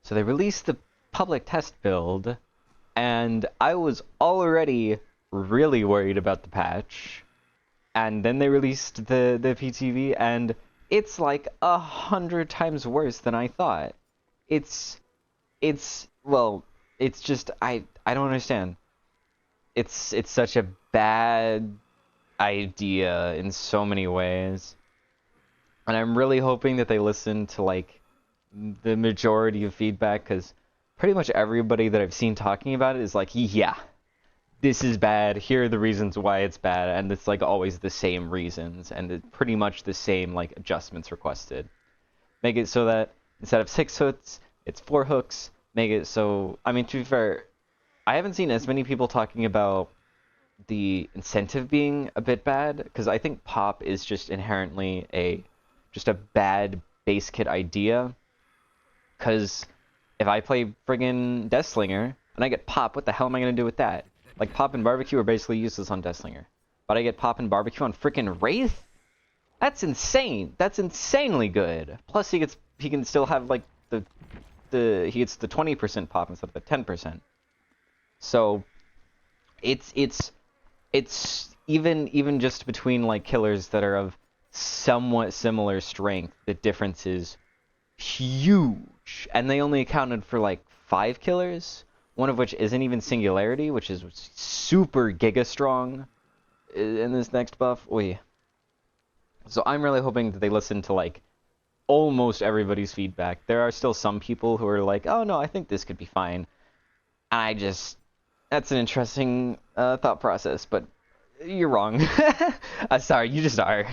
So they released the public test build, and I was already really worried about the patch. And then they released the PTV, and it's like 100 times worse than I thought. It's well, it's just I don't understand. It's such a bad idea in so many ways, and I'm really hoping that they listen to like the majority of feedback, because pretty much everybody that I've seen talking about it is like, yeah, this is bad. Here are the reasons why it's bad, and it's like always the same reasons, and it's pretty much the same like adjustments requested. Make it so that instead of 6 hooks, it's 4 hooks. Make it so, I mean, to be fair, I haven't seen as many people talking about the incentive being a bit bad, because I think pop is just inherently just a bad base kit idea. Because if I play friggin' Deathslinger and I get pop, what the hell am I gonna do with that? Like, pop and barbecue are basically useless on Deathslinger, but I get pop and barbecue on frickin' Wraith? That's insane. That's insanely good. Plus, he can still have like he gets the 20% pop instead of the 10%. So it's even just between like killers that are of somewhat similar strength, the difference is huge. And they only accounted for like 5 killers, one of which isn't even Singularity, which is super giga strong in this next buff. Oy. So I'm really hoping that they listen to like almost everybody's feedback. There are still some people who are like, oh no, I think this could be fine. That's an interesting thought process, but you're wrong. Sorry, you just are.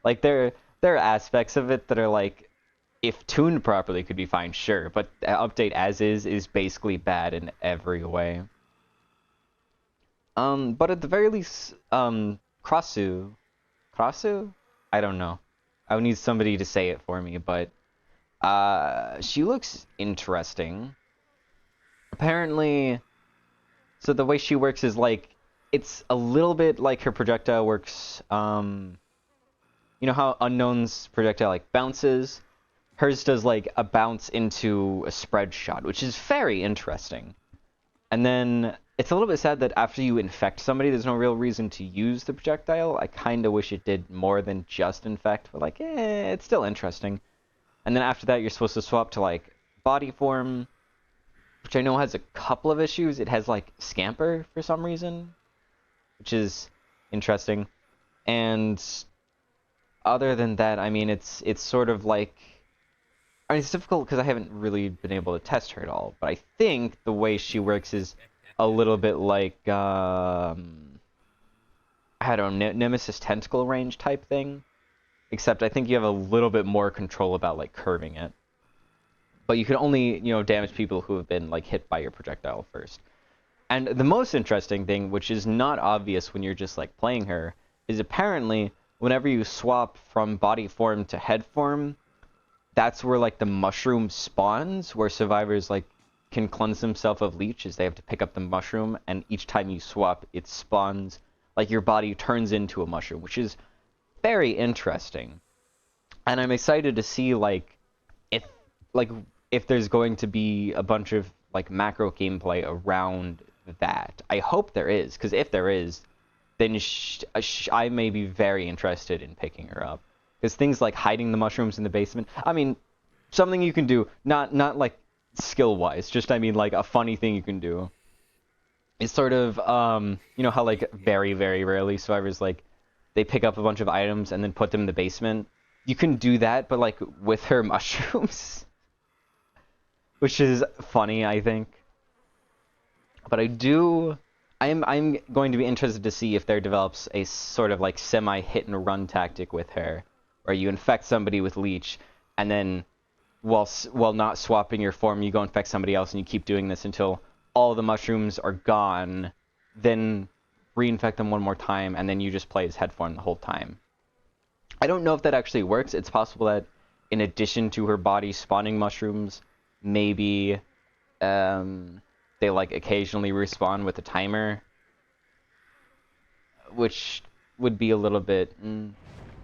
Like, there are aspects of it that are like, if tuned properly, could be fine, sure, but the update as is basically bad in every way. But at the very least, Krasu? I don't know. I would need somebody to say it for me, but she looks interesting. Apparently, so the way she works is like, it's a little bit like her projectile works. You know how Unknown's projectile like bounces? Hers does like a bounce into a spread shot, which is very interesting. And then it's a little bit sad that after you infect somebody, there's no real reason to use the projectile. I kind of wish it did more than just infect, but like, it's still interesting. And then after that, you're supposed to swap to like body form, which I know has a couple of issues. It has like Scamper for some reason, which is interesting. And other than that, I mean, it's sort of like, I mean, it's difficult because I haven't really been able to test her at all, but I think the way she works is a little bit like, I don't know, Nemesis Tentacle range type thing, except I think you have a little bit more control about, like, curving it. But you can only, damage people who have been, like, hit by your projectile first. And the most interesting thing, which is not obvious when you're just, like, playing her, is apparently whenever you swap from body form to head form, that's where like the mushroom spawns, where survivors like can cleanse themselves of leech, is they have to pick up the mushroom, and each time you swap, it spawns, like your body turns into a mushroom, which is very interesting. And I'm excited to see if if there's going to be a bunch of like macro gameplay around that. I hope there is, because if there is, then I may be very interested in picking her up. Because things like hiding the mushrooms in the basement, I mean, something you can do, not like skill-wise, just I mean like a funny thing you can do. Is sort of, you know how like very, very rarely survivors like, they pick up a bunch of items and then put them in the basement? You can do that, but like with her mushrooms. Which is funny, I think. But I'm going to be interested to see if there develops a sort of like semi-hit and run tactic with her, where you infect somebody with leech, and then while not swapping your form, you go infect somebody else, and you keep doing this until all the mushrooms are gone, then reinfect them one more time, and then you just play as head form the whole time. I don't know if that actually works. It's possible that in addition to her body spawning mushrooms, maybe they like occasionally respawn with a timer, which would be a little bit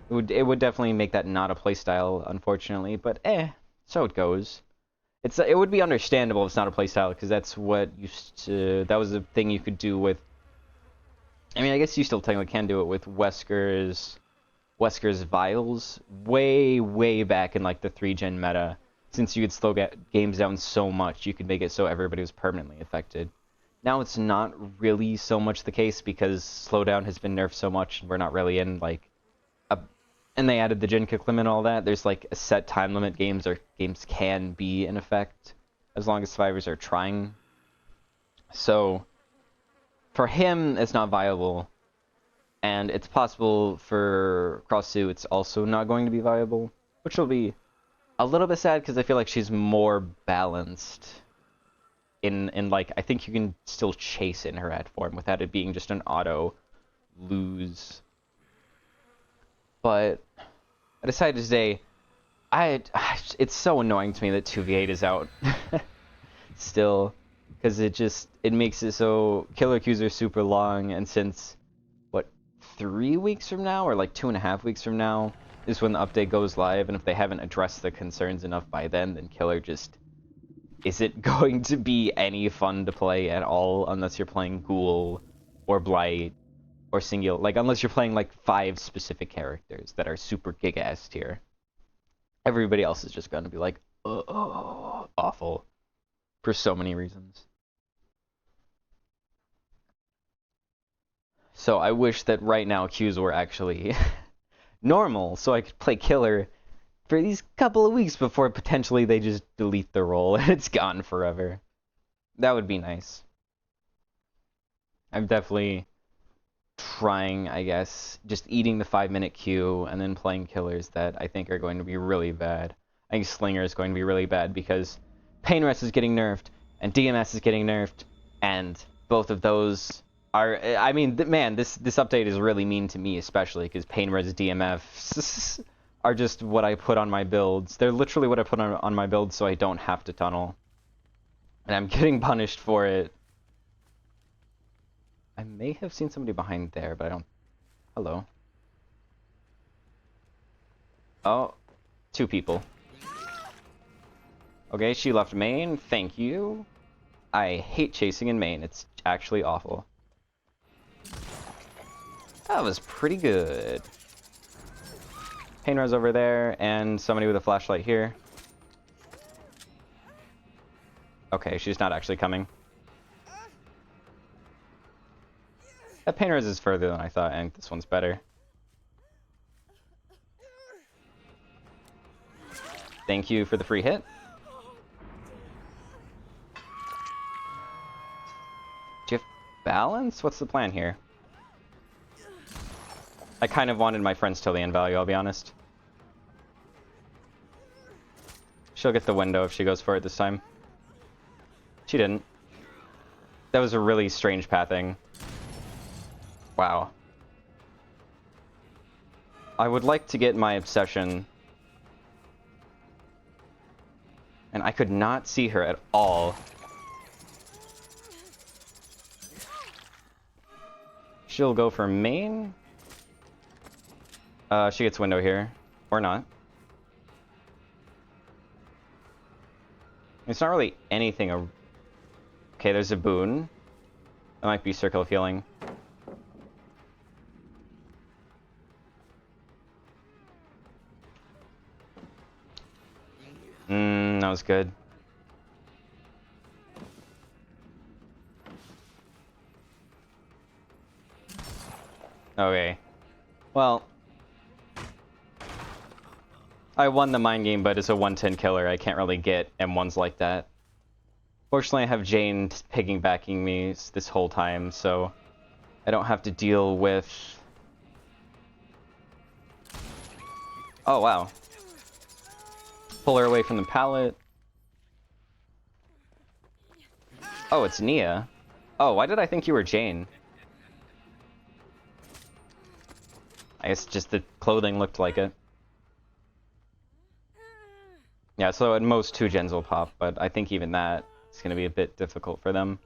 it would definitely make that not a playstyle, unfortunately, but so it goes. it would be understandable if it's not a playstyle, because that was a thing you could do with. I mean, I guess you still technically can do it with Wesker's Vials way back in like the 3-gen meta. Since you could slow games down so much, you could make it so everybody was permanently affected. Now it's not really so much the case because slowdown has been nerfed so much, and we're not really in like a. And they added the gen kick limit and all that. There's like a set time limit games can be in effect as long as survivors are trying. So for him, it's not viable. And it's possible for Crossu it's also not going to be viable, which will be a little bit sad because I feel like she's more balanced in like, I think you can still chase in her ad form without it being just an auto lose. But I decided today, it's so annoying to me that 2v8 is out still, because it makes it so killer queues are super long, and since 3 weeks from now, or like 2.5 weeks from now, is when the update goes live, and if they haven't addressed the concerns enough by then killer just isn't going to be any fun to play at all unless you're playing Ghoul or Blight or Singular, like unless you're playing like 5 specific characters that are super giga-ass tier. Everybody else is just going to be like, awful for so many reasons. So I wish that right now queues were actually normal, so I could play killer for these couple of weeks before potentially they just delete the role and it's gone forever. That would be nice. I'm definitely trying, I guess, just eating the 5-minute queue and then playing killers that I think are going to be really bad. I think Slinger is going to be really bad because Pain Rest is getting nerfed and DMS is getting nerfed, and both of those are, I mean, man, this update is really mean to me, especially because Pain Res DMF are just what I put on my builds. They're literally what I put on my builds so I don't have to tunnel. And I'm getting punished for it. I may have seen somebody behind there, but I don't... Hello. Oh, 2 people. Okay, she left main. Thank you. I hate chasing in main. It's actually awful. That was pretty good. Painter's over there, and somebody with a flashlight here. Okay, she's not actually coming. That Painter's is further than I thought, and this one's better. Thank you for the free hit. Do you have balance? What's the plan here? I kind of wanted my friends till the end value, I'll be honest. She'll get the window if she goes for it this time. She didn't. That was a really strange pathing. Wow. I would like to get my obsession. And I could not see her at all. She'll go for main. She gets window here. Or not. It's not really anything. Okay, there's a boon. That might be Circle of Healing. That was good. Okay. Well, I won the mind game, but it's a 110 killer. I can't really get M1s like that. Fortunately, I have Jane piggybacking me this whole time, so I don't have to deal with... Oh, wow. Pull her away from the pallet. Oh, it's Nia. Oh, why did I think you were Jane? I guess just the clothing looked like it. Yeah, so at most 2 gens will pop, but I think even that is going to be a bit difficult for them.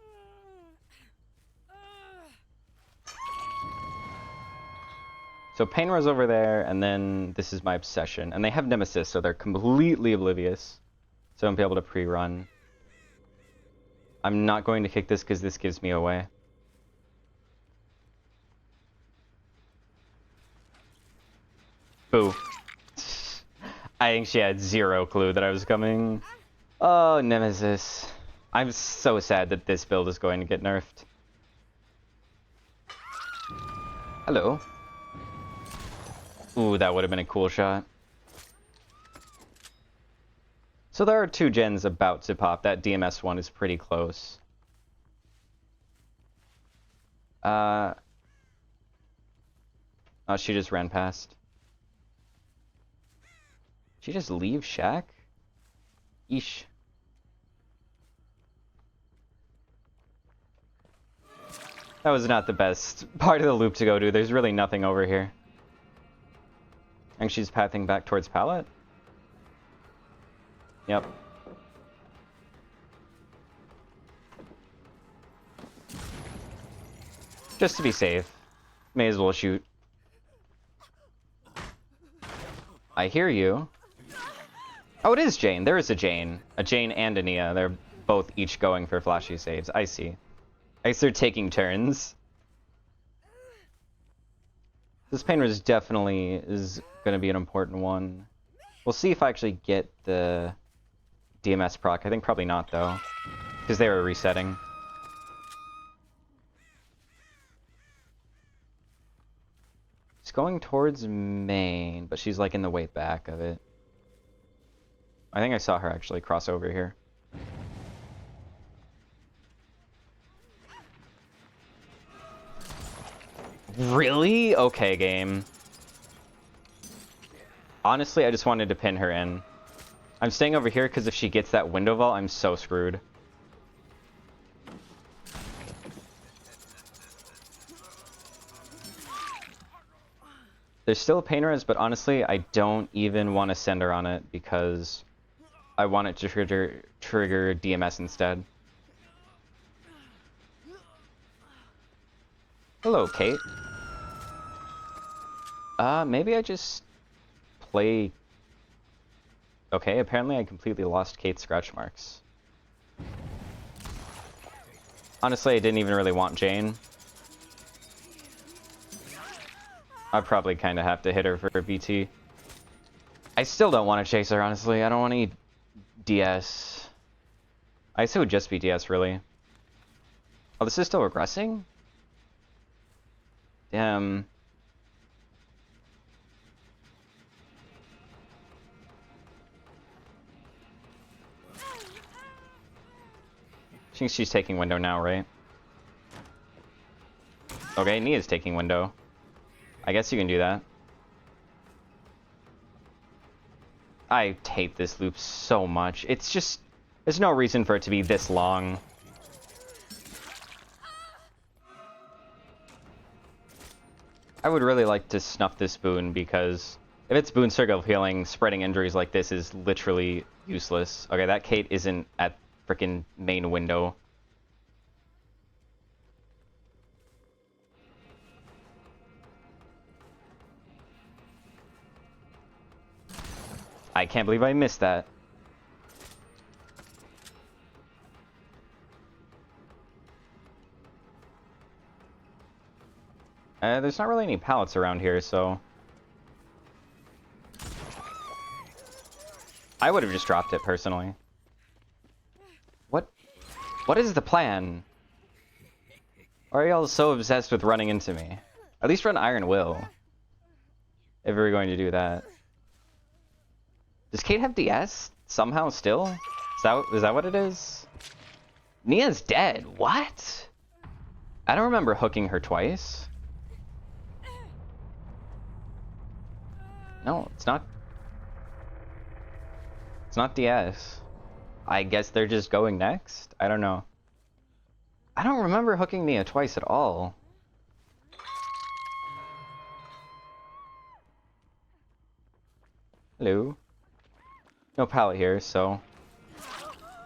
So Painra's over there, and then this is my obsession. And they have Nemesis, so they're completely oblivious. So I won't be able to pre-run. I'm not going to kick this because this gives me away. Boo. I think she had zero clue that I was coming. Oh, Nemesis. I'm so sad that this build is going to get nerfed. Hello. Ooh, that would have been a cool shot. So there are 2 gens about to pop. That DMS one is pretty close. Oh, she just ran past. She just leave Shack? Yeesh. That was not the best part of the loop to go to. There's really nothing over here. And she's pathing back towards Pallet? Yep. Just to be safe. May as well shoot. I hear you. Oh, it is Jane. There is a Jane. A Jane and a Nia. They're both each going for flashy saves. I see. I guess they're taking turns. This painter is definitely going to be an important one. We'll see if I actually get the DMS proc. I think probably not, though. Because they were resetting. She's going towards main, but she's like in the way back of it. I think I saw her actually cross over here. Really? Okay, game. Honestly, I just wanted to pin her in. I'm staying over here because if she gets that window vault, I'm so screwed. There's still a painteress, but honestly, I don't even want to send her on it because I want it to trigger DMS instead. Hello, Kate. Maybe I just play... Okay, apparently I completely lost Kate's scratch marks. Honestly, I didn't even really want Jane. I probably kind of have to hit her for a BT. I still don't want to chase her, honestly. I don't want to eat DS. I guess it would just be DS, really. Oh, this is still regressing? Damn. I think she's taking window now, right? Okay, Nia's taking window. I guess you can do that. I hate this loop so much. It's just... There's no reason for it to be this long. I would really like to snuff this boon because if it's boon circle of healing, spreading injuries like this is literally useless. Okay, that Kate isn't at frickin' main window. I can't believe I missed that. There's not really any pallets around here, so... I would have just dropped it, personally. What is the plan? Or are y'all so obsessed with running into me? At least run Iron Will. If we're going to do that. Does Kate have DS? Somehow still? Is that what it is? Nia's dead. What? I don't remember hooking her twice. No, it's not. It's not DS. I guess they're just going next? I don't know. I don't remember hooking Nia twice at all. Hello. No pallet here, so...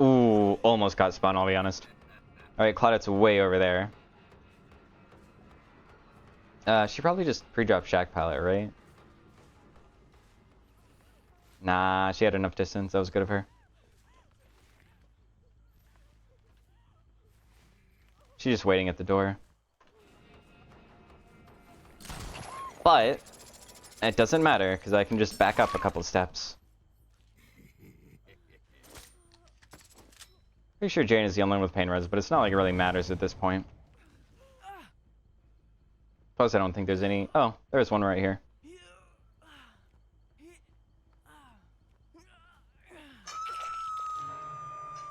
Ooh, almost got spun, I'll be honest. Alright, Claudette's way over there. She probably just pre-dropped Shack pallet, right? Nah, she had enough distance. That was good of her. She's just waiting at the door. But it doesn't matter, because I can just back up a couple steps. Pretty sure Jane is the only one with pain res, but it's not like it really matters at this point. Plus, I don't think there's any... Oh, there's one right here.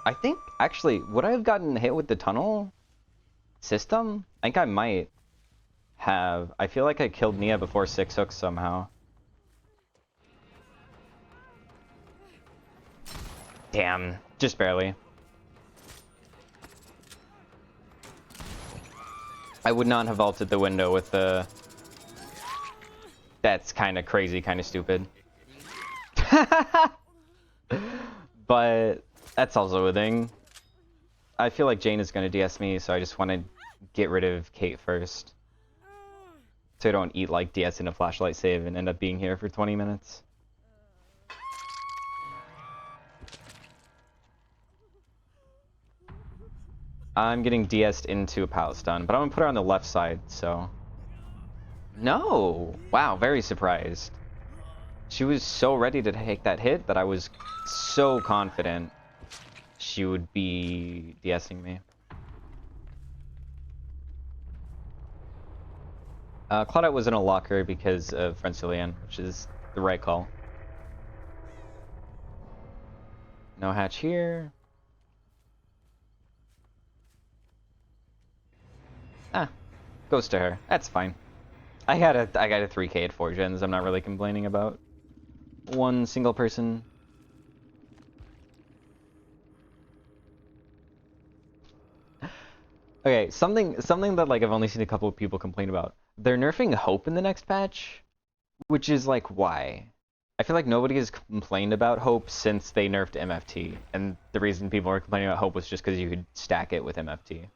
I think, actually, would I have gotten hit with the tunnel system? I think I might have. I feel like I killed Nia before 6 hooks somehow. Damn, just barely. I would not have vaulted the window with the... That's kind of crazy, kind of stupid. But that's also a thing. I feel like Jane is going to DS me, so I just want to get rid of Kate first. So I don't eat like DS in a flashlight save and end up being here for 20 minutes. I'm getting DS'd into a pallet stun, but I'm going to put her on the left side, so... No! Wow, very surprised. She was so ready to take that hit that I was so confident she would be DSing me. Claudette was in a locker because of Francilian, which is the right call. No hatch here. Ah, goes to her. That's fine. I got a 3K at 4 gens. I'm not really complaining about one single person. Okay, something that like I've only seen a couple of people complain about. They're nerfing Hope in the next patch, which is like why? I feel like nobody has complained about Hope since they nerfed MFT, and the reason people were complaining about Hope was just because you could stack it with MFT.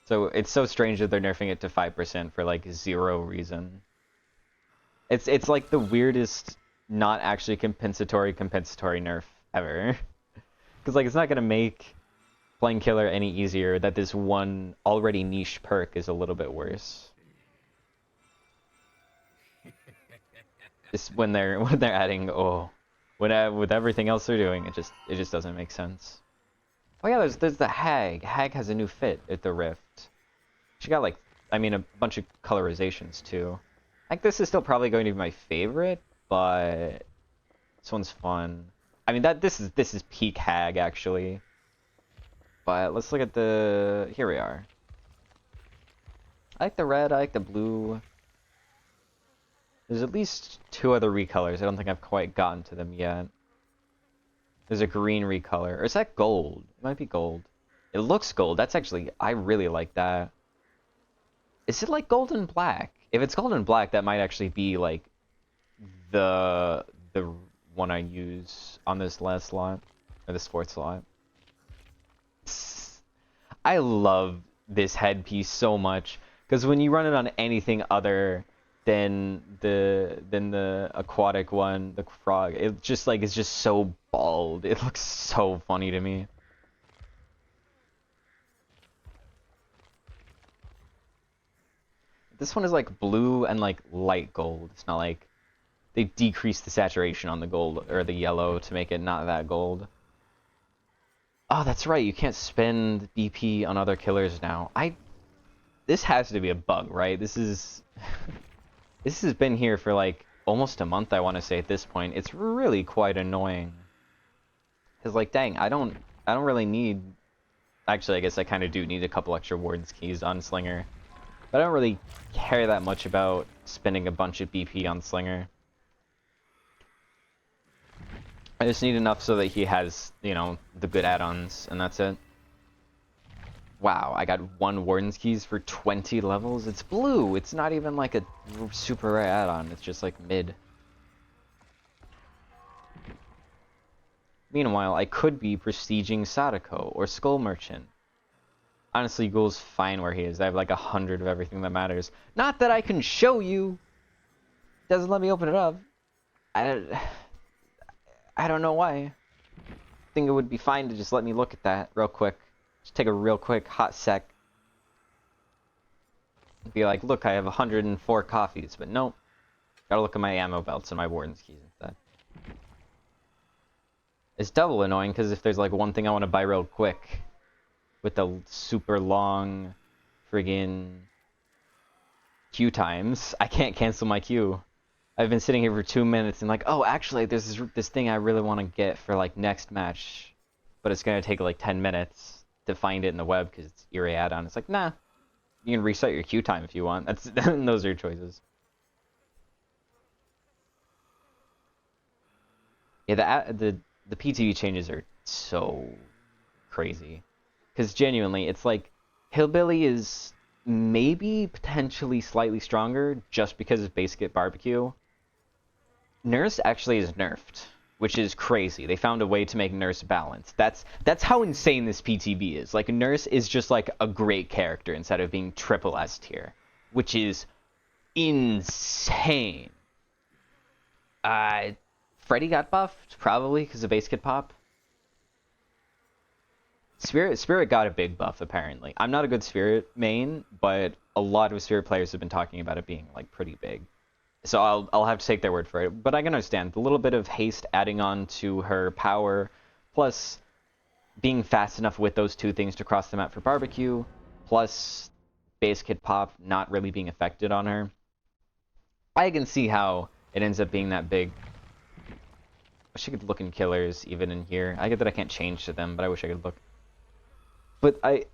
So it's so strange that they're nerfing it to 5% for like 0 reason. It's like the weirdest not actually compensatory nerf ever. Because like it's not gonna make playing killer any easier that this one already niche perk is a little bit worse. It's when they're adding with everything else they're doing, it just doesn't make sense. Oh yeah, there's the Hag. Hag has a new fit at the Rift. She got like, I mean, a bunch of colorizations too. I think this is still probably going to be my favorite, but this one's fun. I mean this is peak Hag actually. But let's look at the... Here we are. I like the red, I like the blue. There's at least 2 other recolors. I don't think I've quite gotten to them yet. There's a green recolor. Or is that gold? It might be gold. It looks gold. That's actually... I really like that. Is it like gold and black? If it's gold and black, that might actually be like the one I use on this last slot. Or this 4th slot. I love this headpiece so much because when you run it on anything other than the aquatic one, the frog, it just like it's just so bald. It looks so funny to me. This one is like blue and like light gold. It's not like they decrease the saturation on the gold or the yellow to make it not that gold. Oh, that's right. You can't spend BP on other killers now. This has to be a bug, right? This is... This has been here for like almost a month, I want to say at this point. It's really quite annoying. Cause like, dang, I don't really need... Actually, I guess I kind of do need a couple extra Warden's Keys on Slinger. But I don't really care that much about spending a bunch of BP on Slinger. I just need enough so that he has, you know, the good add-ons, and that's it. Wow, I got 1 Warden's Keys for 20 levels? It's blue! It's not even like a super rare add-on, it's just like mid. Meanwhile, I could be prestiging Sadako or Skull Merchant. Honestly, Ghoul's fine where he is. I have like 100 of everything that matters. Not that I can show you! Doesn't let me open it up. I don't know why. I think it would be fine to just let me look at that real quick. Just take a real quick hot sec. Be like, look, I have 104 coffees, but nope. Gotta look at my ammo belts and my warden's keys instead. It's double annoying because if there's like one thing I want to buy real quick with the super long friggin' queue times, I can't cancel my queue. I've been sitting here for 2 minutes and like, oh, actually, there's this thing I really want to get for like next match, but it's gonna take like 10 minutes to find it in the web because it's Eerie add-on. It's like, nah, you can reset your queue time if you want. That's those are your choices. Yeah, the PTV changes are so crazy because genuinely, it's like Hillbilly is maybe potentially slightly stronger just because of base kit barbecue. Nurse actually is nerfed, which is crazy. They found a way to make Nurse balanced. That's how insane this PTB is. Like, Nurse is just like a great character instead of being triple S tier, which is insane. Freddy got buffed, probably because of base kit pop. Spirit got a big buff, apparently. I'm not a good Spirit main, but a lot of Spirit players have been talking about it being, like, pretty big. So I'll have to take their word for it. But I can understand. The little bit of haste adding on to her power, plus being fast enough with those two things to cross the map for barbecue, plus base kit pop not really being affected on her. I can see how it ends up being that big. I wish I could look in killers even in here. I get that I can't change to them, but I wish I could look. But I've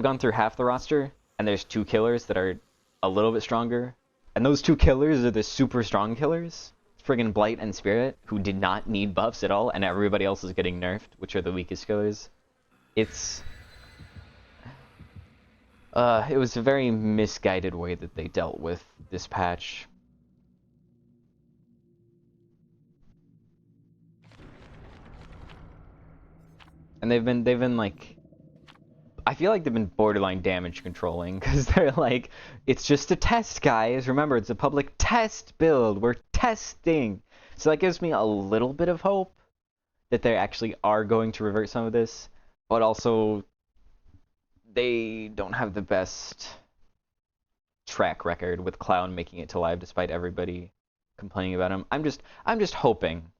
gone through half the roster, and there's 2 killers that are a little bit stronger. And those 2 killers are the super strong killers. Friggin' Blight and Spirit, who did not need buffs at all, and everybody else is getting nerfed, which are the weakest killers. It was a very misguided way that they dealt with this patch. And they've been like, I feel like they've been borderline damage controlling, because they're like, it's just a test, guys. Remember, it's a public test build. We're testing. So that gives me a little bit of hope that they actually are going to revert some of this, but also they don't have the best track record with Clown making it to live despite everybody complaining about him. I'm just hoping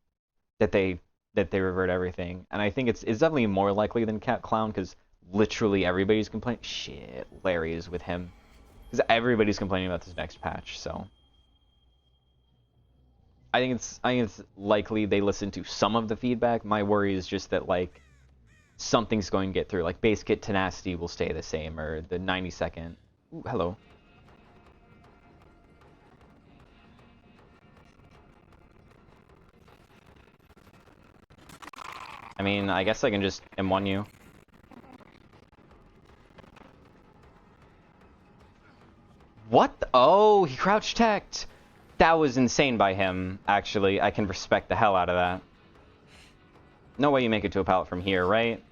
that they revert everything, and I think it's definitely more likely than Clown because literally everybody's complaining. Shit, Larry is with him because everybody's complaining about this next patch. So I think it's likely they listen to some of the feedback. My worry is just that like something's going to get through. Like base kit tenacity will stay the same, or the 90-second. Ooh, hello. I mean, I guess I can just M1 you. What? Oh, he crouch teched. That was insane by him, actually. I can respect the hell out of that. No way you make it to a pallet from here, right?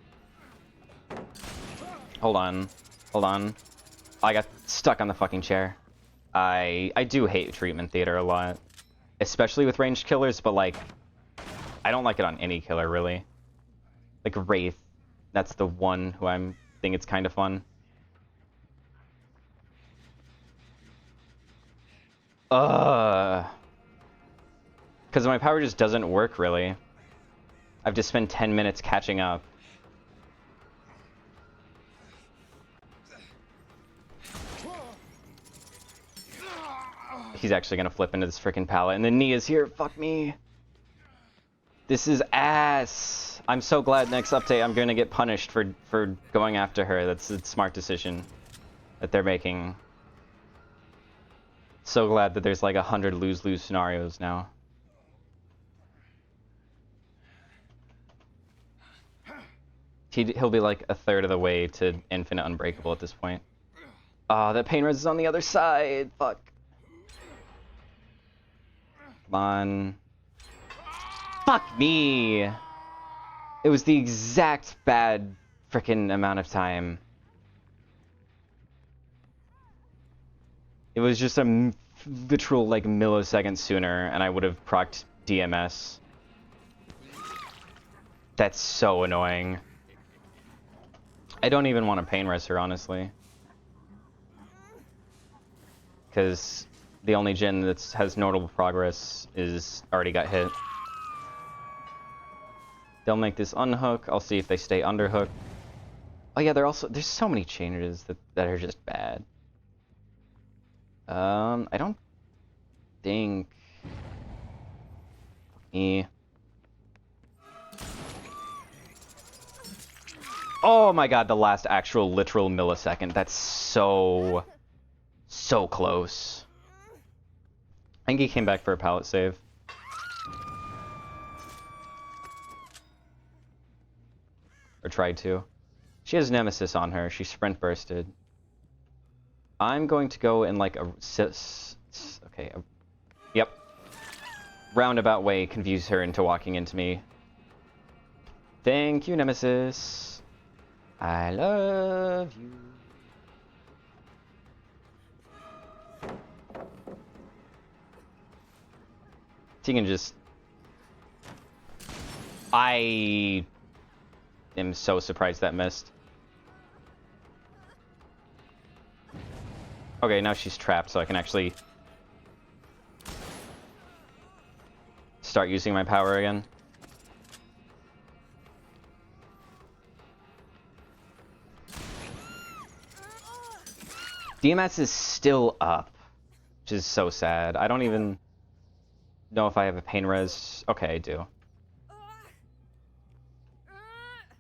Hold on. Hold on. I got stuck on the fucking chair. I do hate treatment theater a lot. Especially with ranged killers, but like, I don't like it on any killer, really. Like Wraith. That's the one who think it's kind of fun. Because my power just doesn't work, really. I've just spent 10 minutes catching up. He's actually gonna flip into this freaking pallet, and then Nia's here. Fuck me. This is ass. I'm so glad next update I'm gonna get punished for going after her. That's a smart decision that they're making. So glad that there's like 100 lose-lose scenarios now. He'll be like a third of the way to infinite unbreakable at this point. Oh, that pain res is on the other side. Fuck. Come on. Fuck me. It was the exact bad frickin' amount of time. It was just a literal like millisecond sooner and I would have procced DMS. That's so annoying. I don't even want to pain res her, honestly. because the only Jin that has notable progress is already got hit. They'll make this unhook. I'll see if they stay underhook. Oh yeah, there's so many changes that are just bad. I don't think. Oh my god, the last actual literal millisecond. That's so close. I think he came back for a pallet save. Or tried to. She has Nemesis on her. She sprint bursted. I'm going to go in like a... Okay. Yep. Roundabout way confuse her into walking into me. Thank you, Nemesis. I love you. She can just... I am so surprised that missed. Okay, now she's trapped, so I can actually start using my power again. DMS is still up, which is so sad. I don't even know if I have a pain res. Okay, I do.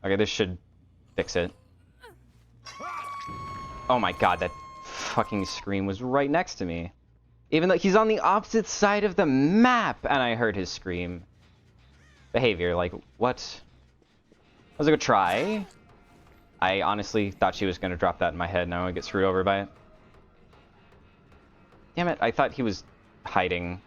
Okay, this should fix it. Oh my god, that fucking scream was right next to me. Even though he's on the opposite side of the map, and I heard his scream. Behavior, like, what? That was a good try. I honestly thought she was going to drop that in my head, and I would get screwed over by it. Damn it, I thought he was hiding.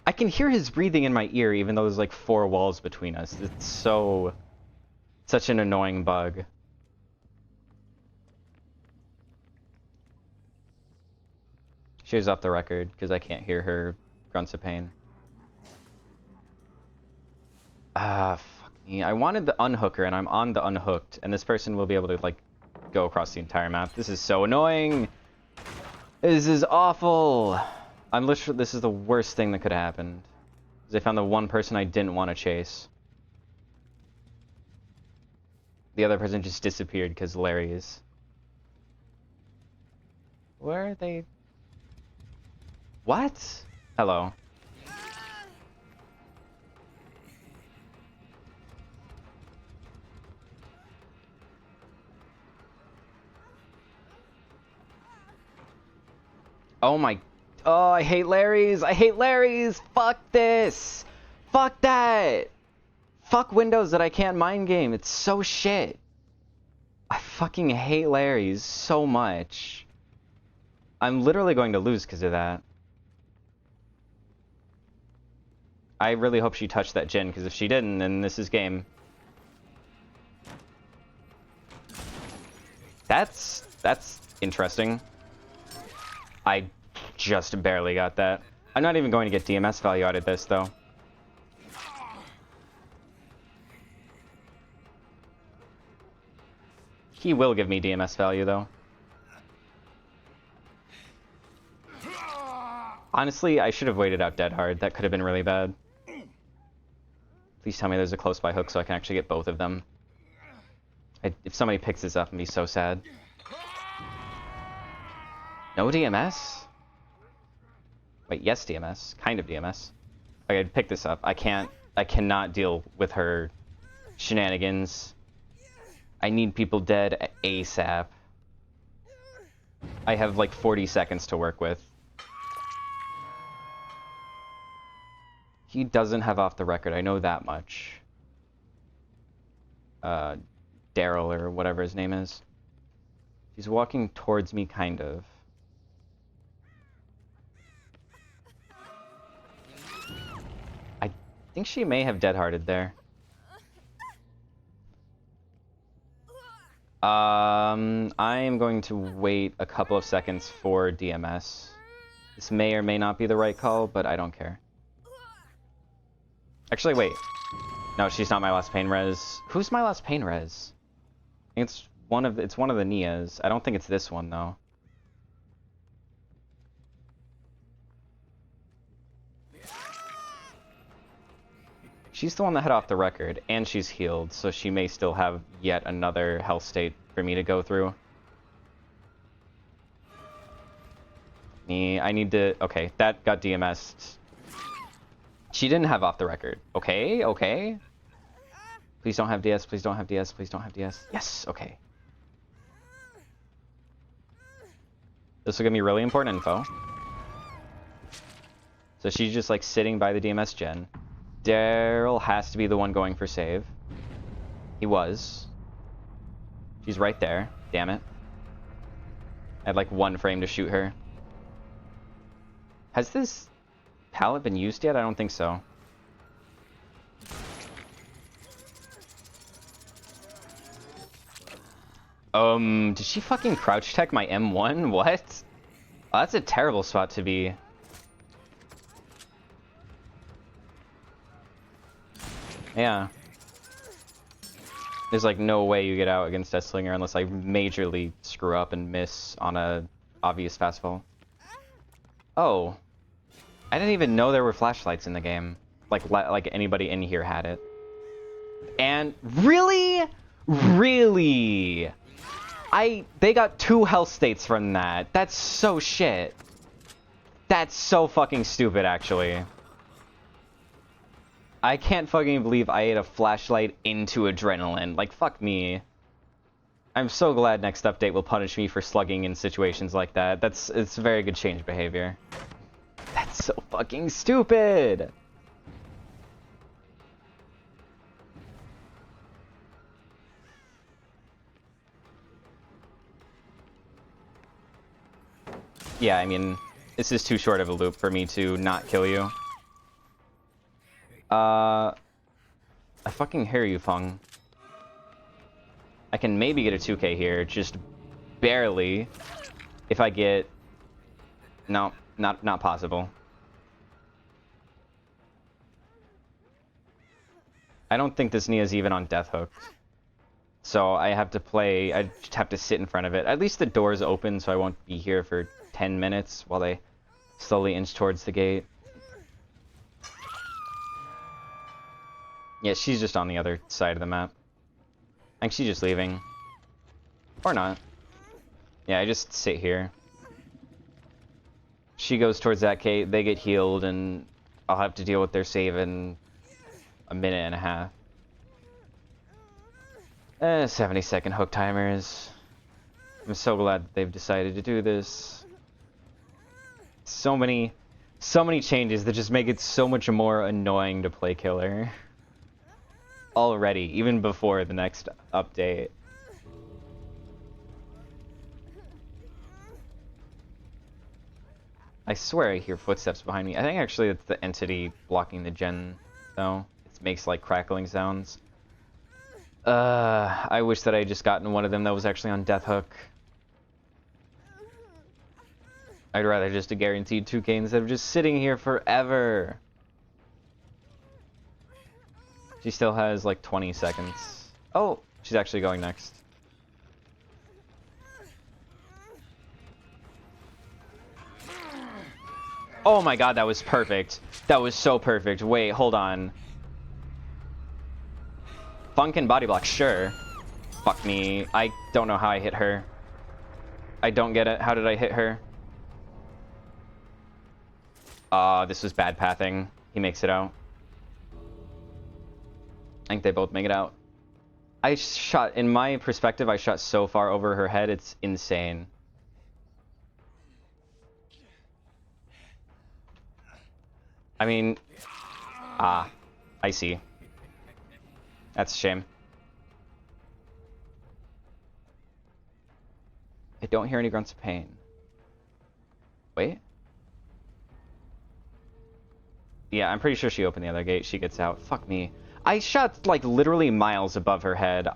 I can hear his breathing in my ear, even though there's like 4 walls between us. It's such an annoying bug. She was off the record, because I can't hear her grunts of pain. Fuck me. I wanted the unhooker, and I'm on the unhooked, and this person will be able to, like, go across the entire map. This is so annoying! This is awful! This is the worst thing that could have happened. Because I found the one person I didn't want to chase. The other person just disappeared because Larry is... Where are they? What? Hello. Oh my... Oh, I hate Larry's! I hate Larry's! Fuck this! Fuck that! Fuck Windows that I can't mind game. It's so shit. I fucking hate Larry's so much. I'm literally going to lose because of that. I really hope she touched that Jin, because if she didn't, then this is game. That's interesting. I just barely got that. I'm not even going to get DMS value out of this, though. He will give me DMS value, though. Honestly, I should have waited out dead hard. That could have been really bad. Please tell me there's a close by hook so I can actually get both of them. If somebody picks this up, I'd be so sad. No DMS? Wait, yes DMS. Kind of DMS. Okay, I'd pick this up. I cannot deal with her shenanigans. I need people dead ASAP. I have like 40 seconds to work with. He doesn't have off the record, I know that much. Daryl or whatever his name is. He's walking towards me, kind of. I think she may have dead-hearted there. I am going to wait a couple of seconds for DMS. This may or may not be the right call, but I don't care. Actually, wait. No, she's not my last pain res. Who's my last pain res? I think it's it's one of the Nias. I don't think it's this one though. She's the one that had off the record, and she's healed, so she may still have yet another health state for me to go through. I need to... Okay, that got DMS'd. She didn't have off the record. Okay, okay. Please don't have DS, please don't have DS, please don't have DS. Yes, okay. This will give me really important info. So she's just like sitting by the DMS gen. Daryl has to be the one going for save. He was. She's right there. Damn it. I had like 1 frame to shoot her. Has this pallet been used yet? I don't think so. Did she fucking crouch tech my M1? What? Oh, that's a terrible spot to be. Yeah. There's like no way you get out against Deathslinger unless I majorly screw up and miss on a obvious fastfall. Oh. I didn't even know there were flashlights in the game. Like anybody in here had it. And really? Really? They got 2 health states from that. That's so shit. That's so fucking stupid, actually. I can't fucking believe I ate a flashlight into adrenaline. Like, fuck me. I'm so glad next update will punish me for slugging in situations like that. It's very good change behavior. That's so fucking stupid! Yeah, I mean, this is too short of a loop for me to not kill you. I fucking hear you, Fung. I can maybe get a 2K here, just barely. If I get... No, not possible. I don't think this Nia's even on Death Hook. So I have to play... I just have to sit in front of it. At least the door's open, so I won't be here for 10 minutes while they slowly inch towards the gate. Yeah, she's just on the other side of the map. I think she's just leaving. Or not. Yeah, I just sit here. She goes towards that gate, they get healed, and I'll have to deal with their save in a minute and a half. 70-second hook timers. I'm so glad that they've decided to do this. So many changes that just make it so much more annoying to play killer. Already, even before the next update. I swear I hear footsteps behind me. I think actually it's the entity blocking the gen, though. It makes like crackling sounds. I wish that I had just gotten one of them that was actually on Death Hook. I'd rather just a guaranteed 2K instead of just sitting here forever. She still has like 20 seconds. Oh, she's actually going next. Oh my god, that was perfect. That was so perfect. Wait, hold on. Funk and body block, sure. Fuck me. I don't know how I hit her. I don't get it. How did I hit her? This was bad pathing. He makes it out. I think they both make it out. I shot, in my perspective, I shot so far over her head, it's insane. I mean, I see. That's a shame. I don't hear any grunts of pain. Wait. Yeah, I'm pretty sure she opened the other gate. She gets out. Fuck me. I shot, like, literally miles above her head.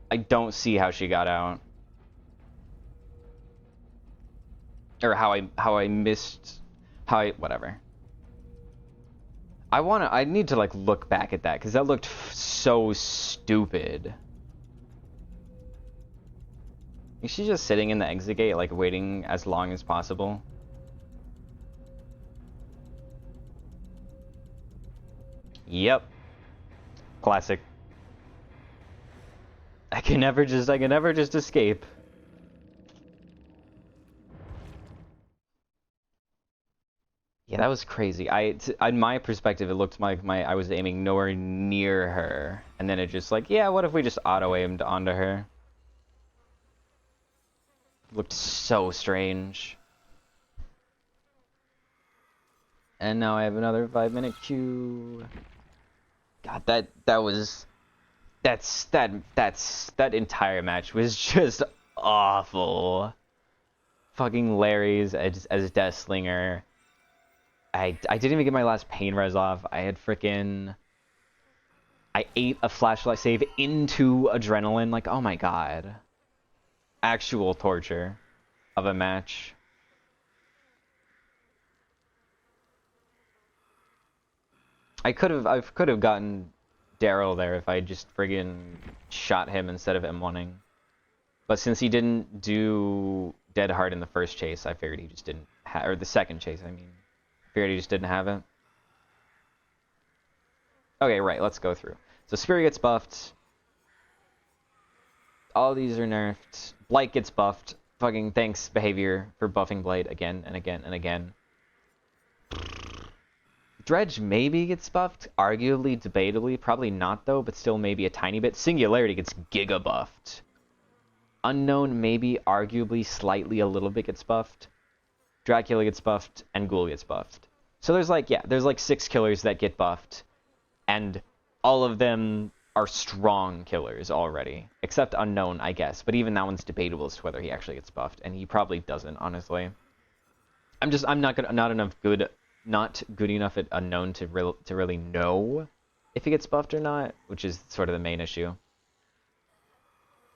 I don't see how she got out. Or how I missed... whatever. I need to, like, look back at that, because that looked so stupid. Is she just sitting in the exit gate, like, waiting as long as possible? Yep. Classic. I can never just escape. Yeah, that was crazy. In my perspective, it looked like I was aiming nowhere near her, and then it just like, yeah, what if we just auto aimed onto her? It looked so strange. And now I have another 5-minute queue. God, that entire match was just awful. Fucking Larry's as Deathslinger. I didn't even get my last pain res off. I ate a flashlight save into adrenaline. Like, oh my god. Actual torture of a match. I could have gotten Daryl there if I just friggin' shot him instead of M1ing. But since he didn't do Dead Hard in the first chase, I figured he just didn't have, or the second chase, I mean. Figured he just didn't have it. Okay, right, let's go through. So Spirit gets buffed. All these are nerfed. Blight gets buffed. Fucking thanks, Behavior, for buffing Blight again and again and again. Dredge maybe gets buffed. Arguably, debatably. Probably not, though, but still maybe a tiny bit. Singularity gets giga buffed. Unknown maybe, arguably, slightly a little bit gets buffed. Dracula gets buffed, and Ghoul gets buffed. So there's like 6 killers that get buffed, and all of them are strong killers already. Except Unknown, I guess. But even that one's debatable as to whether he actually gets buffed, and he probably doesn't, honestly. I'm not good enough at Unknown to really know if he gets buffed or not, which is sort of the main issue.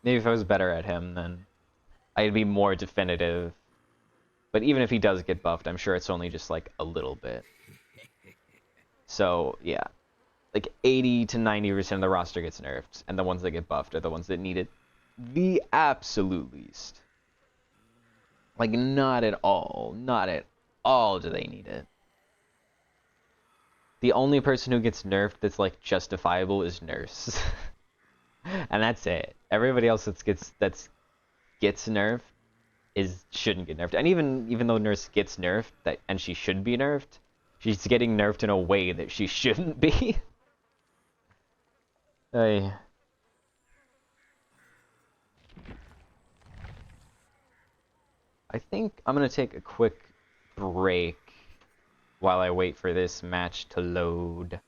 Maybe if I was better at him, then I'd be more definitive. But even if he does get buffed, I'm sure it's only just like a little bit. So yeah, like 80 to 90% of the roster gets nerfed, and the ones that get buffed are the ones that need it the absolute least. Like not at all do they need it. The only person who gets nerfed that's like justifiable is Nurse. And that's it. Everybody else that gets nerfed shouldn't get nerfed. And even though Nurse gets nerfed, and she should be nerfed, she's getting nerfed in a way that she shouldn't be. I think I'm gonna take a quick break while I wait for this match to load.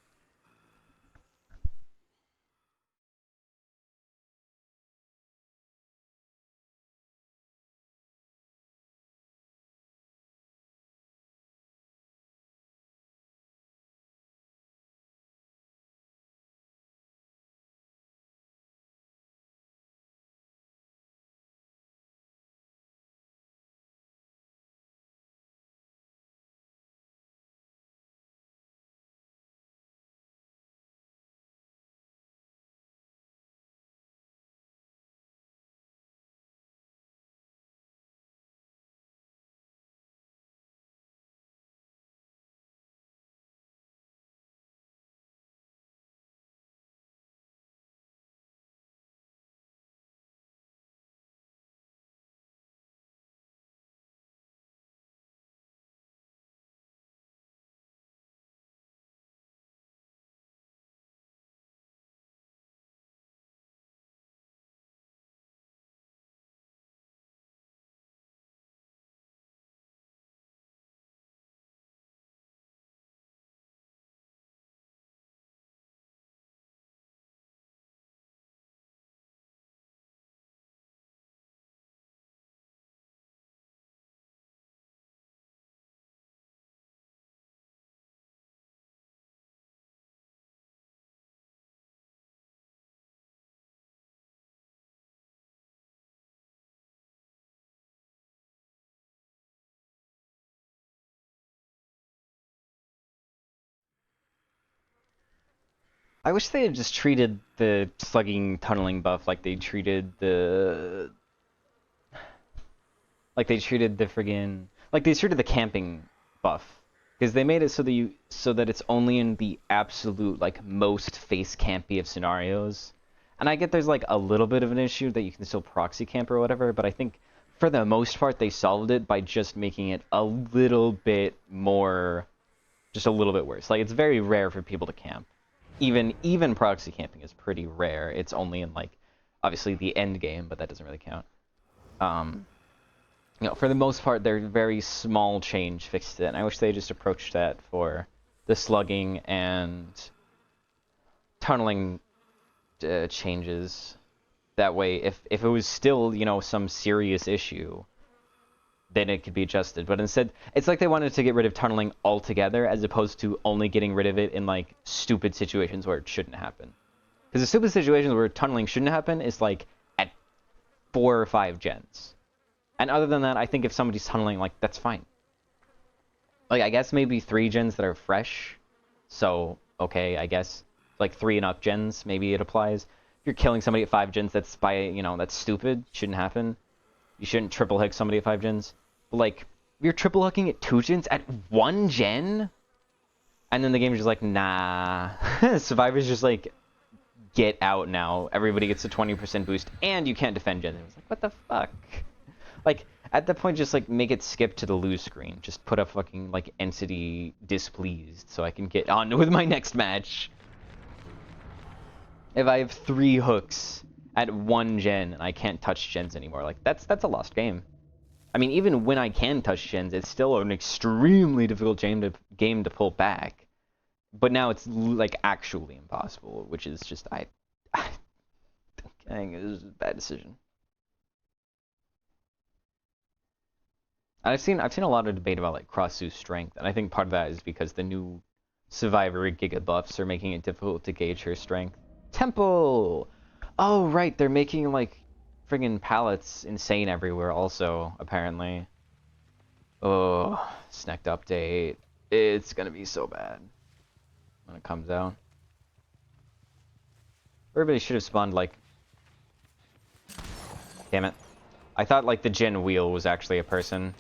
I wish they had just treated the slugging tunneling buff like they treated the Like they treated the friggin' like they treated the camping buff because they made it so that it's only in the absolute like most face campy of scenarios. And I get there's like a little bit of an issue that you can still proxy camp or whatever, but I think for the most part they solved it by just making it a little bit more, just a little bit worse. Like it's very rare for people to camp. Even proxy camping is pretty rare. It's only in like obviously the end game, but that doesn't really count. For the most part, they're very small change fixed it. And I wish they just approached that for the slugging and tunneling changes. That way, if it was still, some serious issue, then it could be adjusted. But instead, it's like they wanted to get rid of tunneling altogether, as opposed to only getting rid of it in, like, stupid situations where it shouldn't happen. Because the stupid situations where tunneling shouldn't happen is, like, at 4 or 5 gens. And other than that, I think if somebody's tunneling, like, that's fine. Like, I guess maybe 3 gens that are fresh. So, okay, I guess. Like, 3 and up gens, maybe it applies. If you're killing somebody at 5 gens, that's that's stupid. Shouldn't happen. You shouldn't triple hook somebody at 5 gens. But, like, you're triple hooking at 2 gens at 1 gen? And then the game's just like, nah. Survivor's just like, get out now. Everybody gets a 20% boost, and you can't defend gens. It's like, what the fuck? Like, at that point, just, like, make it skip to the lose screen. Just put a fucking, like, entity displeased so I can get on with my next match. If I have 3 hooks at 1 gen and I can't touch gens anymore, like, that's a lost game. I mean, even when I can touch gens, it's still an extremely difficult game to pull back. But now it's, like, actually impossible, which is just, I think it was a bad decision. I've seen a lot of debate about like Cross-Su's strength, and I think part of that is because the new Survivor Giga buffs are making it difficult to gauge her strength. Temple! Oh, right, they're making like friggin' pallets insane everywhere also, apparently. Oh, Snecked update. It's gonna be so bad when it comes out. Everybody should have spawned like... Damn it. I thought like the Jin wheel was actually a person.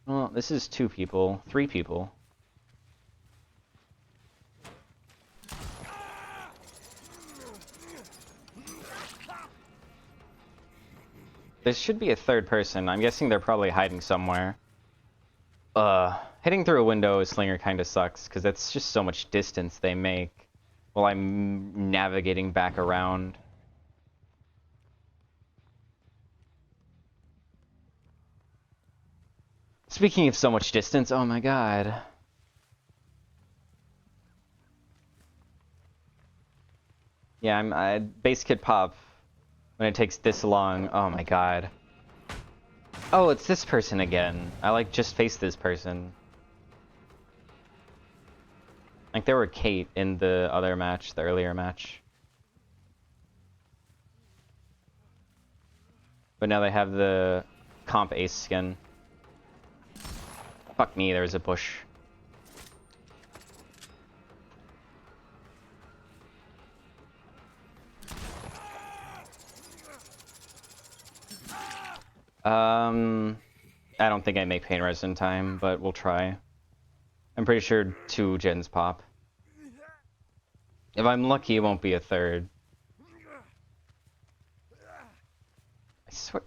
Well, this is 2 people, 3 people. There should be a 3rd person. I'm guessing they're probably hiding somewhere. Hitting through a window with Slinger kind of sucks, because that's just so much distance they make while I'm navigating back around. Speaking of so much distance, oh my god. Yeah, I base kit pop when it takes this long. Oh my god. Oh, it's this person again. I like just faced this person. Like there were Kate in the other match, the earlier match. But now they have the comp ace skin. Fuck me, there's a bush. I don't think I make pain res in time, but we'll try. I'm pretty sure 2 gens pop. If I'm lucky, it won't be a 3rd. I swear.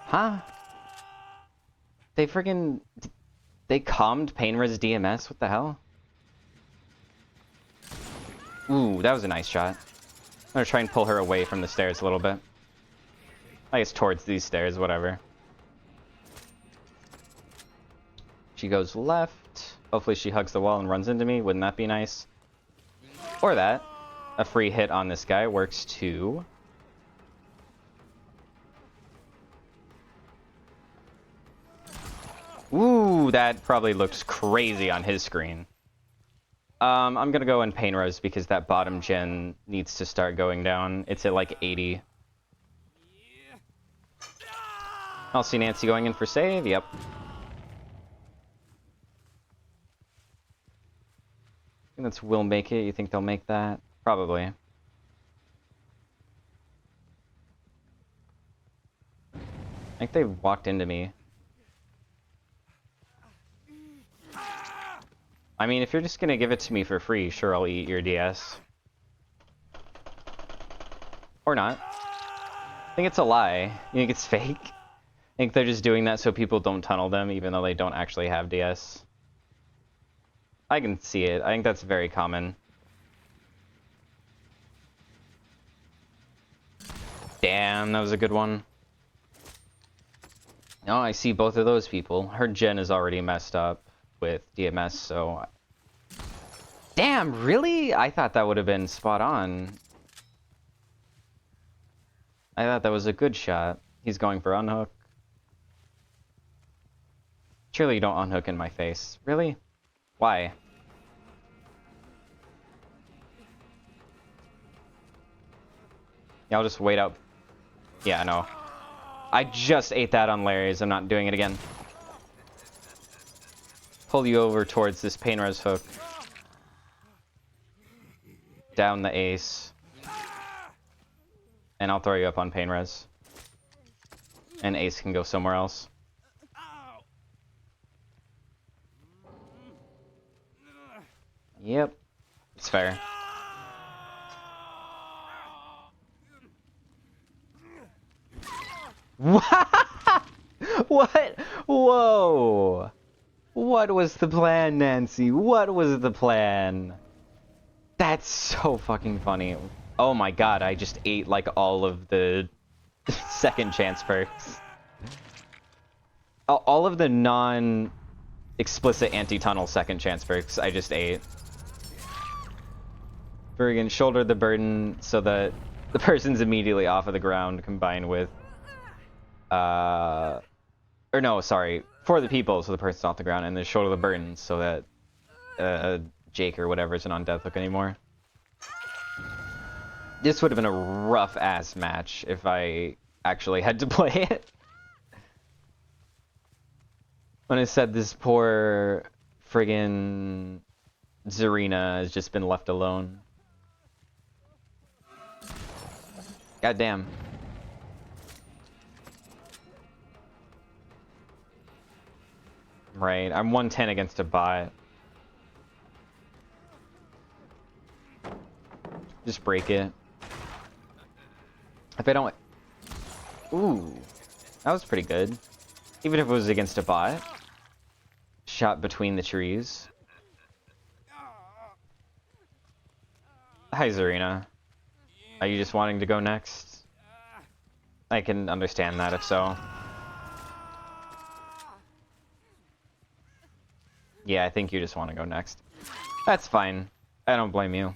Huh? They friggin... They calmed pain res DMS? What the hell? Ooh, that was a nice shot. I'm gonna try and pull her away from the stairs a little bit. I guess towards these stairs, whatever. She goes left. Hopefully she hugs the wall and runs into me. Wouldn't that be nice? Or that. A free hit on this guy works too. Ooh, that probably looks crazy on his screen. I'm gonna go in pain res because that bottom gen needs to start going down. It's at like 80. I'll see Nancy going in for save. Yep. And that's will make it. You think they'll make that? Probably. I think they walked into me. I mean, if you're just gonna give it to me for free, sure, I'll eat your DS. Or not. I think it's a lie. You think it's fake? I think they're just doing that so people don't tunnel them, even though they don't actually have DS. I can see it. I think that's very common. Damn, that was a good one. Oh, I see both of those people. Her gen is already messed up with DMS, so... Damn, really? I thought that would have been spot on. I thought that was a good shot. He's going for unhook. Surely you don't unhook in my face. Really? Why? Yeah, I'll just wait out. Yeah, no. I just ate that on Larry's. I'm not doing it again. Pull you over towards this pain res hook. Down the ace. And I'll throw you up on pain res. And ace can go somewhere else. Yep. It's fair. What? Whoa! What was the plan, Nancy? What was the plan? That's so fucking funny. Oh my god, I just ate like all of the second chance perks. All of the non-explicit anti-tunnel second chance perks I just ate. Friggin' shoulder the burden so that the person's immediately off of the ground combined with or no, sorry, for the people so the person's off the ground, and then shoulder the burden so that Jake or whatever isn't on death hook anymore. This would have been a rough ass match if I actually had to play it. When I said this poor friggin' Zarina has just been left alone. God damn. Right, I'm 110 against a bot. Just break it. If I don't... Ooh. That was pretty good. Even if it was against a bot. Shot between the trees. Hi, Zarina. Are you just wanting to go next? I can understand that if so. Yeah, I think you just want to go next. That's fine. I don't blame you.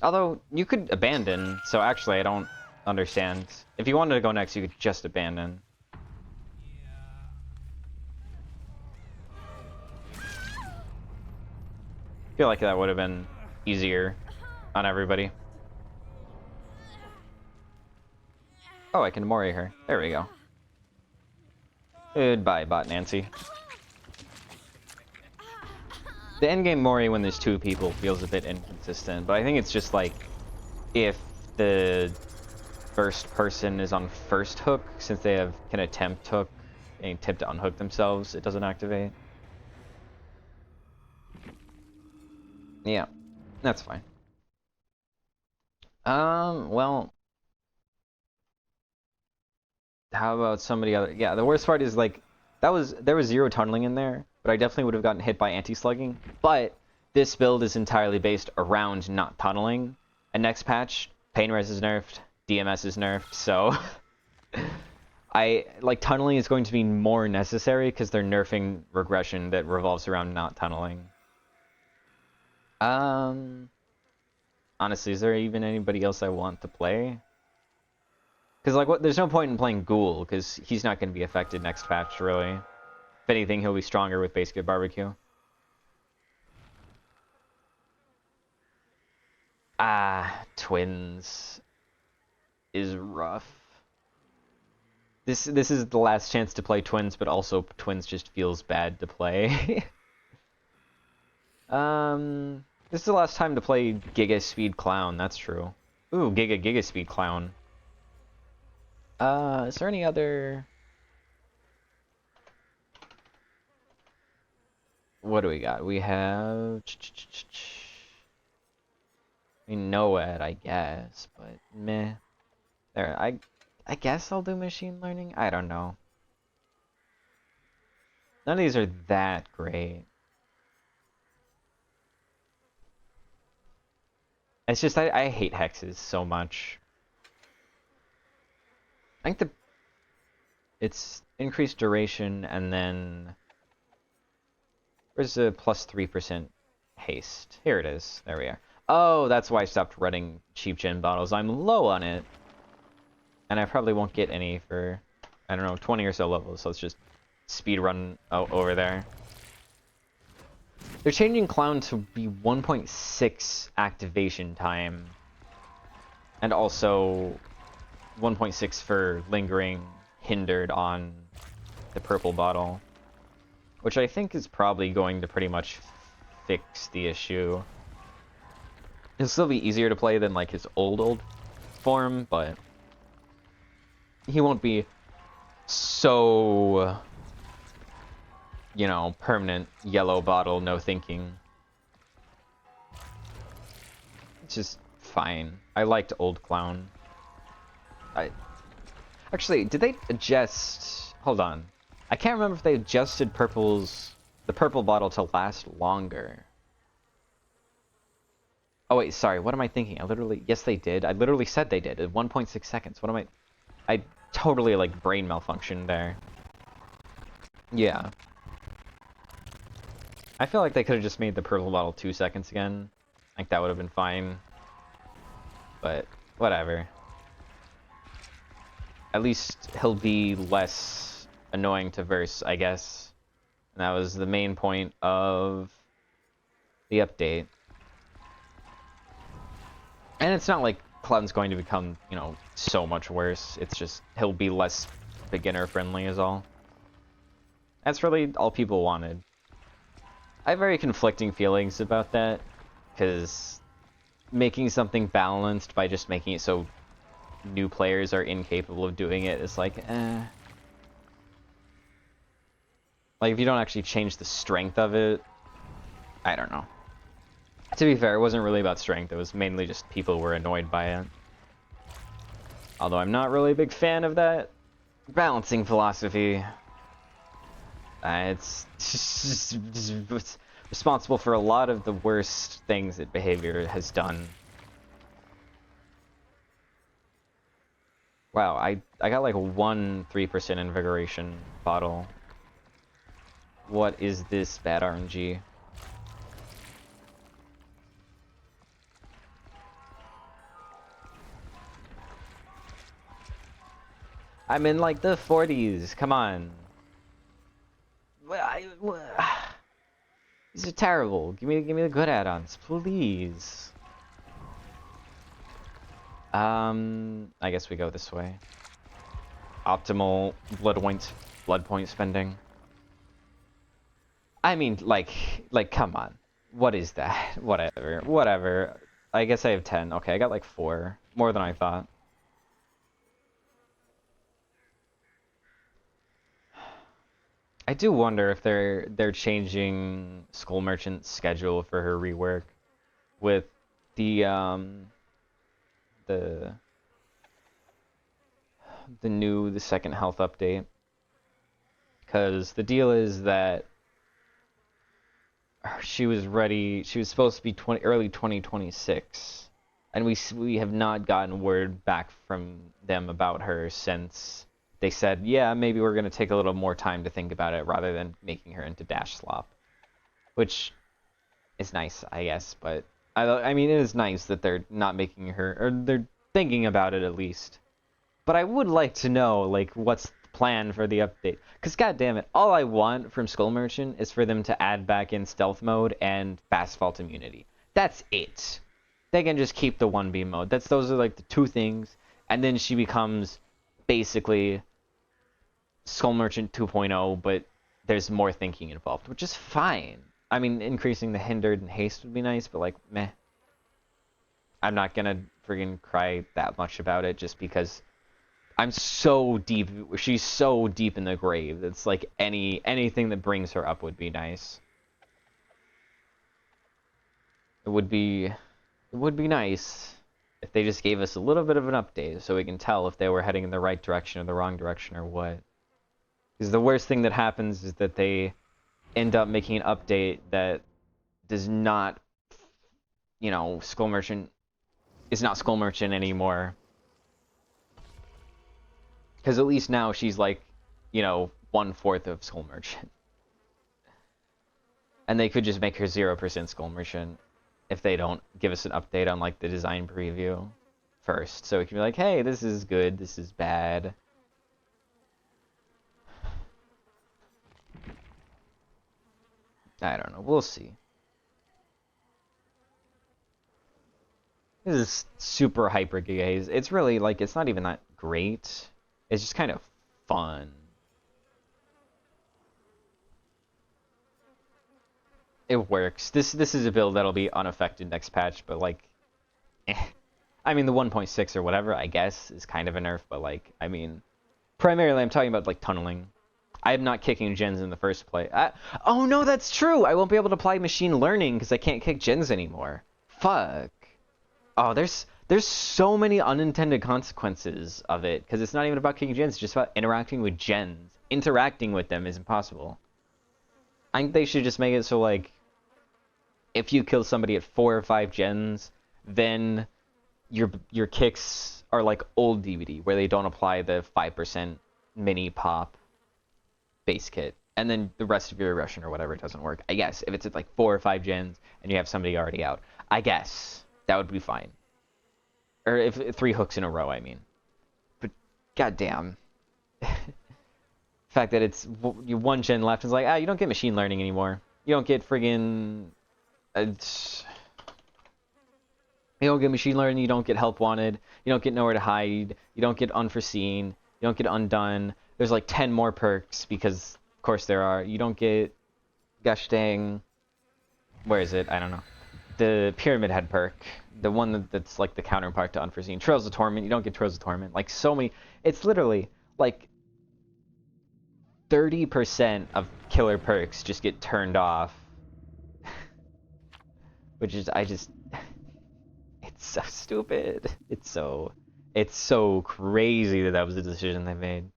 Although, you could abandon, so actually I don't understand. If you wanted to go next, you could just abandon. I feel like that would have been easier on everybody. Oh, I can Mori her. There we go. Goodbye, bot Nancy. The endgame Mori when there's two people feels a bit inconsistent, but I think it's just like if the first person is on first hook, since they can attempt hook and attempt to unhook themselves, it doesn't activate. Yeah, that's fine. Well, how about somebody other? Yeah, the worst part is like there was zero tunneling in there, but I definitely would have gotten hit by anti-slugging. But this build is entirely based around not tunneling. And next patch, pain res is nerfed, DMS is nerfed, so tunneling is going to be more necessary because they're nerfing regression that revolves around not tunneling. Honestly, is there even anybody else I want to play? Because, like, there's no point in playing Ghoul, because he's not going to be affected next patch, really. If anything, he'll be stronger with Base Good Barbecue. Twins is rough. This is the last chance to play Twins, but also Twins just feels bad to play. This is the last time to play Giga Speed Clown, that's true. Ooh, Giga Speed Clown. Is there any other... What do we got? We have... I mean, NOED, I guess, but meh. There, I guess I'll do machine learning? I don't know. None of these are that great. It's just, I hate hexes so much. I think it's increased duration, and then... Where's the plus 3% haste? Here it is. There we are. Oh, that's why I stopped running cheap gen bottles. I'm low on it. And I probably won't get any for, I don't know, 20 or so levels. So let's just speed run over there. They're changing Clown to be 1.6 activation time. And also 1.6 for lingering hindered on the purple bottle. Which I think is probably going to pretty much fix the issue. It'll still be easier to play than like his old form, but he won't be so, you know, permanent yellow bottle, no thinking. It's just fine. I liked old Clown. Actually, did they adjust? Hold on. I can't remember if they adjusted the purple bottle to last longer. Oh wait, sorry, what am I thinking? Yes they did. I literally said they did. 1.6 seconds. What am I totally like brain malfunction there. Yeah. I feel like they could have just made the purple bottle 2 seconds again. Like that would have been fine. But whatever. At least he'll be less annoying to verse, I guess. And that was the main point of the update. And it's not like Cloud's going to become, you know, so much worse. It's just he'll be less beginner friendly is all. That's really all people wanted. I have very conflicting feelings about that, because making something balanced by just making it so new players are incapable of doing it is like, eh. Like, if you don't actually change the strength of it, I don't know. To be fair, it wasn't really about strength, it was mainly just people were annoyed by it. Although I'm not really a big fan of that balancing philosophy. It's responsible for a lot of the worst things that behavior has done. Wow, I got like 3% invigoration bottle. What is this bad RNG? I'm in like the 40s, come on. These are terrible. Give me the good add-ons, please. I guess we go this way. Optimal blood point spending. I mean, like, come on. What is that? Whatever. I guess I have 10. Okay, I got like 4. More than I thought. I do wonder if they're changing Skull Merchant's schedule for her rework with the second health update. Because the deal is that she was supposed to be early 2026, and we have not gotten word back from them about her since they said, yeah, maybe we're going to take a little more time to think about it rather than making her into Dash Slop. Which is nice, I guess, but I mean, it is nice that they're not making her, or they're thinking about it at least. But I would like to know, like, what's the plan for the update? Because, goddammit, all I want from Skull Merchant is for them to add back in stealth mode and fast fault immunity. That's it. They can just keep the 1B mode. Those are like the two things, and then she becomes basically Skull Merchant 2.0, but there's more thinking involved, which is fine. I mean, increasing the hindered and haste would be nice, but like, meh. I'm not gonna friggin' cry that much about it just because I'm so deep. She's so deep in the grave. It's like anything that brings her up would be nice. It would be nice if they just gave us a little bit of an update so we can tell if they were heading in the right direction or the wrong direction or what. Because the worst thing that happens is that they end up making an update that does not, you know, Skull Merchant is not Skull Merchant anymore. Because at least now she's like, you know, 1/4 of Skull Merchant. And they could just make her 0% Skull Merchant if they don't give us an update on like the design preview first. So we can be like, hey, this is good, this is bad. I don't know, we'll see. This is super hyper Giga Haze. It's really like, it's not even that great. It's just kind of fun. It works. This is a build that'll be unaffected next patch, but like, I mean, the 1.6 or whatever, I guess, is kind of a nerf, but like, I mean, primarily I'm talking about like tunneling. I'm not kicking gens in the first place. Oh no, that's true! I won't be able to apply machine learning because I can't kick gens anymore. Fuck. Oh, there's so many unintended consequences of it, because it's not even about kicking gens, it's just about interacting with gens. Interacting with them is impossible. I think they should just make it so, like, if you kill somebody at 4 or 5 gens, then your kicks are like old DVD, where they don't apply the 5% mini pop base kit. And then the rest of your aggression or whatever doesn't work. I guess, if it's at like 4 or 5 gens, and you have somebody already out. I guess. That would be fine. Or if 3 hooks in a row, I mean. But goddamn. The fact that it's you 1 gen left is like, you don't get machine learning anymore. You don't get friggin'... you don't get machine learning, you don't get help wanted, you don't get nowhere to hide, you don't get unforeseen, you don't get undone. There's like 10 more perks because, of course there are. You don't get... Gosh dang... Where is it? I don't know. The Pyramid Head perk, the one that's like the counterpart to Unforeseen. Trails of Torment, you don't get Trails of Torment. Like so many, it's literally like 30% of killer perks just get turned off. Which is, it's so stupid. It's so crazy that was the decision they made.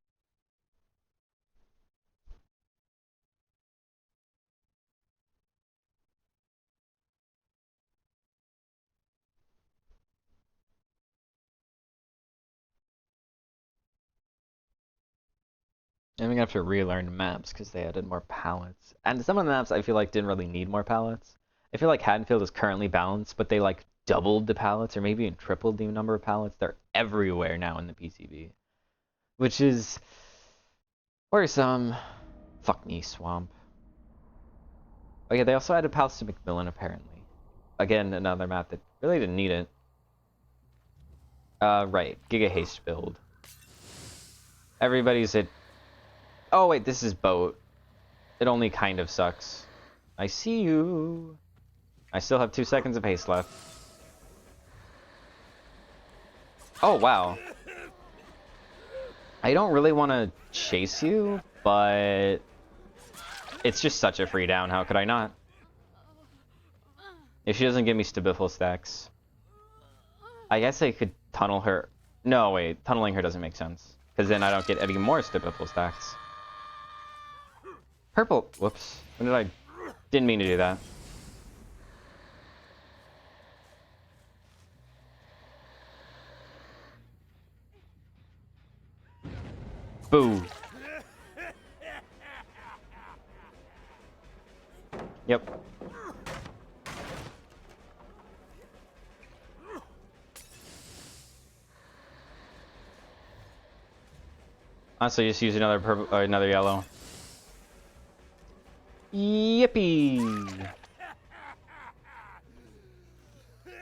I'm gonna have to relearn maps because they added more palettes. And some of the maps I feel like didn't really need more palettes. I feel like Haddonfield is currently balanced, but they like doubled the palettes or maybe even tripled the number of palettes. They're everywhere now in the PCB. Which is worrisome. Fuck me, Swamp. Oh yeah, they also added palettes to Macmillan apparently. Again, another map that really didn't need it. Right. Giga Haste build. Everybody's at... Oh wait, this is boat. It only kind of sucks. I see you. I still have 2 seconds of haste left. Oh wow. I don't really want to chase you, but it's just such a free down. How could I not? If she doesn't give me Stabiffle stacks, I guess I could tunnel her. No, wait, tunneling her doesn't make sense because then I don't get any more Stabiffle stacks. Purple. Whoops. When did I? Didn't mean to do that. Boo. Yep. Honestly, just use another purple, another yellow. Yippee!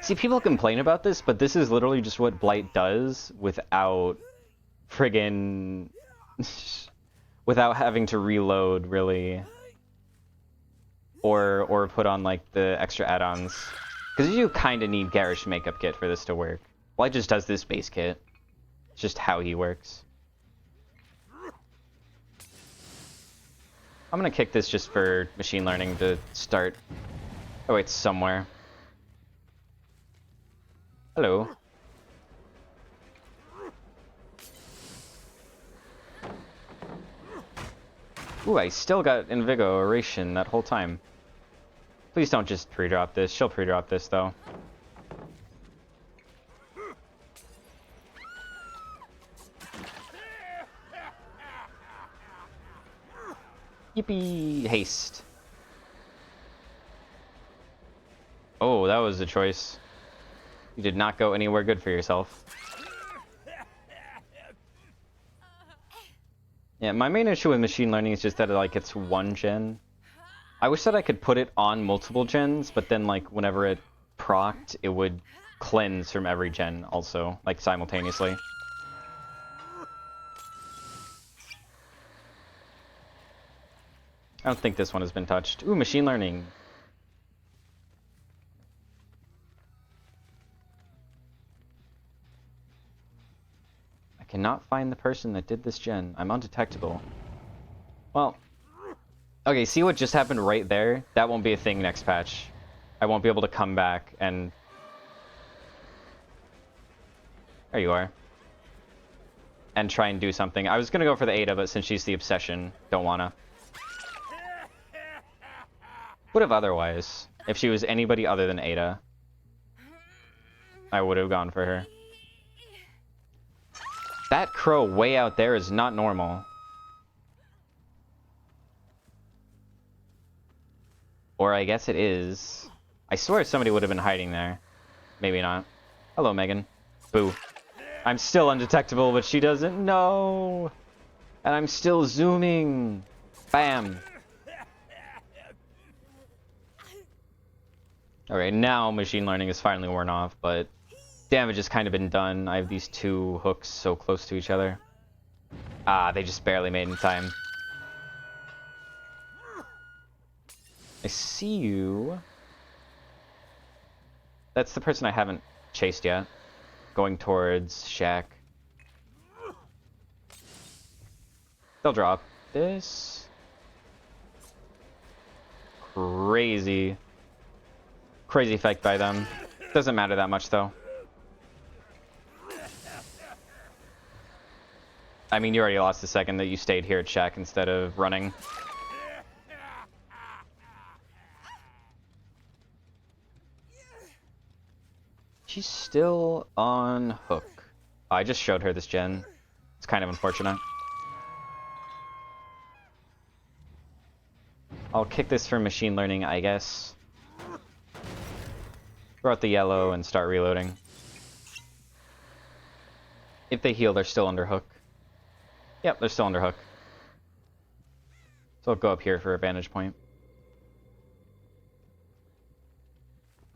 See, people complain about this, but this is literally just what Blight does without friggin... without having to reload, really. Or put on, like, the extra add-ons. Because you kind of need Garish makeup kit for this to work. Light just does this base kit. It's just how he works. I'm gonna kick this just for machine learning to start. Oh, wait, somewhere. Hello. Ooh, I still got Invigoration that whole time. Please don't just pre-drop this. She'll pre-drop this, though. Yippee! Haste. Oh, that was a choice. You did not go anywhere good for yourself. Yeah, my main issue with machine learning is just that, like, it's one gen. I wish that I could put it on multiple gens, but then, like, whenever it procced, it would cleanse from every gen also, like, simultaneously. I don't think this one has been touched. Ooh, machine learning. I cannot find the person that did this gen. I'm undetectable. Well, okay, see what just happened right there? That won't be a thing next patch. I won't be able to come back and... There you are. And try and do something. I was gonna go for the Ada, but since she's the obsession, don't wanna. Would have otherwise. If she was anybody other than Ada, I would have gone for her. That crow way out there is not normal. Or I guess it is. I swear somebody would have been hiding there. Maybe not. Hello, Megan. Boo. I'm still undetectable, but she doesn't know. And I'm still zooming. Bam. Alright, now machine learning is finally worn off, but damage has kind of been done. I have these two hooks so close to each other. Ah, they just barely made in time. I see you. That's the person I haven't chased yet. Going towards Shack. They'll drop this. Crazy. Crazy effect by them. Doesn't matter that much, though. I mean, you already lost the second that you stayed here at Shack instead of running. She's still on hook. I just showed her this gen. It's kind of unfortunate. I'll kick this for machine learning, I guess. Throw out the yellow and start reloading. If they heal, they're still under hook. Yep, they're still under hook. So I'll go up here for a vantage point.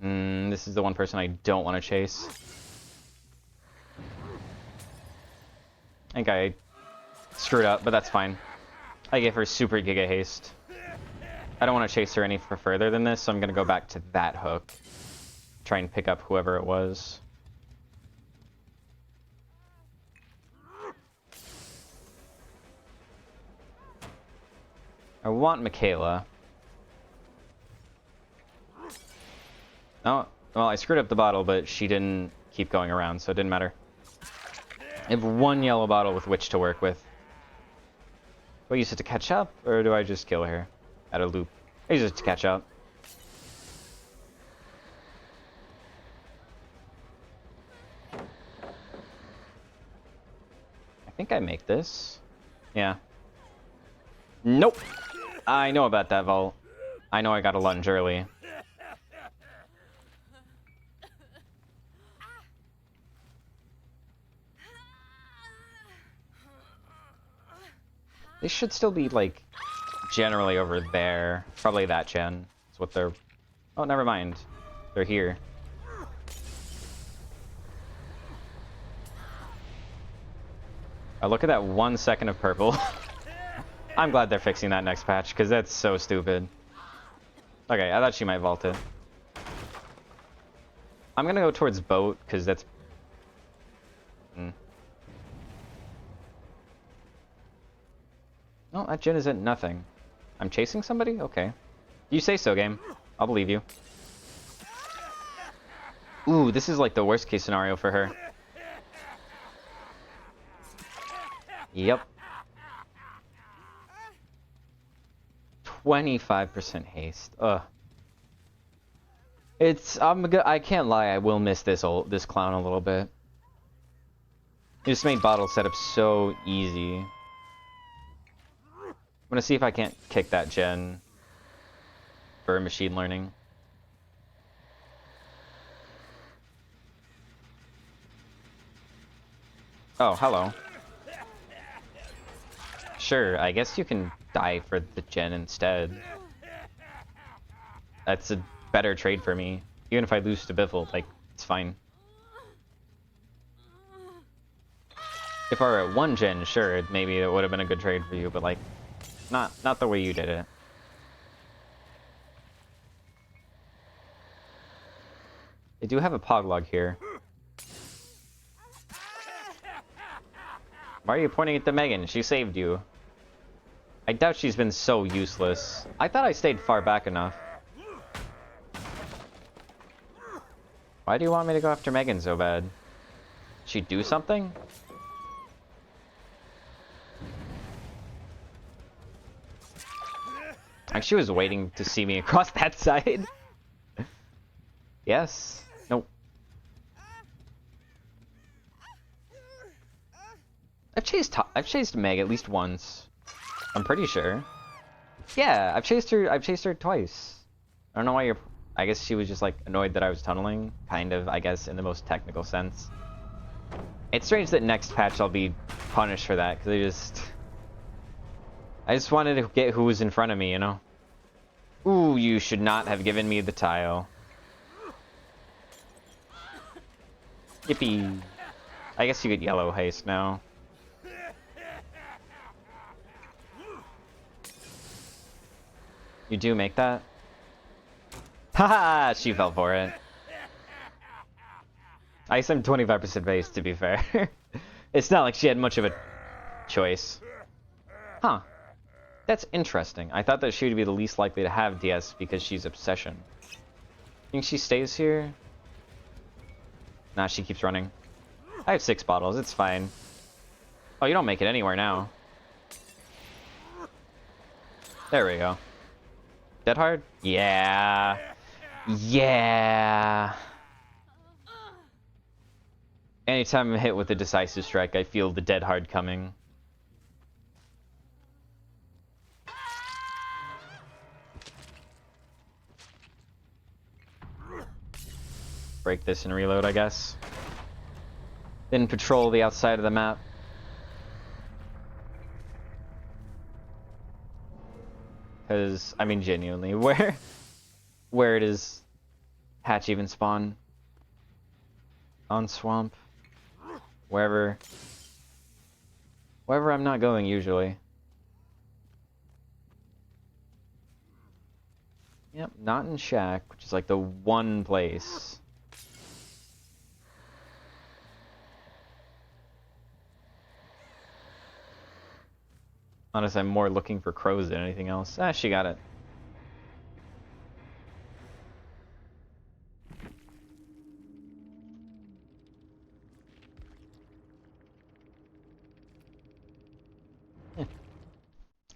This is the one person I don't want to chase. I think I screwed up, but that's fine. I gave her super giga haste. I don't want to chase her any further than this, so I'm going to go back to that hook. Try and pick up whoever it was. I want Michaela. Oh, well, I screwed up the bottle, but she didn't keep going around, so it didn't matter. I have one yellow bottle with which to work with. Do I use it to catch up, or do I just kill her at a loop? I use it to catch up. I think I make this. Yeah. Nope! I know about that vault. I know I got a lunge early. They should still be, like, generally over there. Probably that gen. That's what they're... Oh, never mind. They're here. Look at that 1 second of purple. I'm glad they're fixing that next patch, because that's so stupid. Okay, I thought she might vault it. I'm gonna go towards boat, because that's... No, that gen is at nothing. I'm chasing somebody? Okay. You say so, game. I'll believe you. Ooh, this is like the worst case scenario for her. Yep. 25% haste. Ugh. I can't lie, I will miss this clown a little bit. It just made bottle setup so easy. I'm gonna see if I can't kick that gen for machine learning. Oh, hello. Sure, I guess you can die for the gen instead. That's a better trade for me. Even if I lose to Biffle, like, it's fine. If I were at 1 gen, sure, maybe it would have been a good trade for you, but like, not the way you did it. They do have a Poglog here. Why are you pointing at the Megan? She saved you. I doubt she's been so useless. I thought I stayed far back enough. Why do you want me to go after Megan so bad? Did she do something? Like she was waiting to see me across that side. Yes. Nope. I've chased Meg at least once. I'm pretty sure. Yeah, I've chased her twice. I don't know why you're... I guess she was just like annoyed that I was tunneling. Kind of, I guess, in the most technical sense. It's strange that next patch I'll be punished for that, because I just wanted to get who was in front of me, you know? Ooh, you should not have given me the tile. Yippee. I guess you get yellow haste now. You do make that? Haha, she fell for it. I said 25% base, to be fair. It's not like she had much of a choice. Huh. That's interesting. I thought that she would be the least likely to have DS because she's Obsession. Think she stays here? Nah, she keeps running. I have 6 bottles, it's fine. Oh, you don't make it anywhere now. There we go. Dead hard? Yeah. Yeah. Anytime I'm hit with a decisive strike, I feel the dead hard coming. Break this and reload, I guess. Then patrol the outside of the map. Because, I mean, genuinely, where does Hatch even spawn? On Swamp? Wherever I'm not going, usually. Yep, not in Shack, which is like the one place. Honestly, I'm more looking for crows than anything else. Ah, she got it.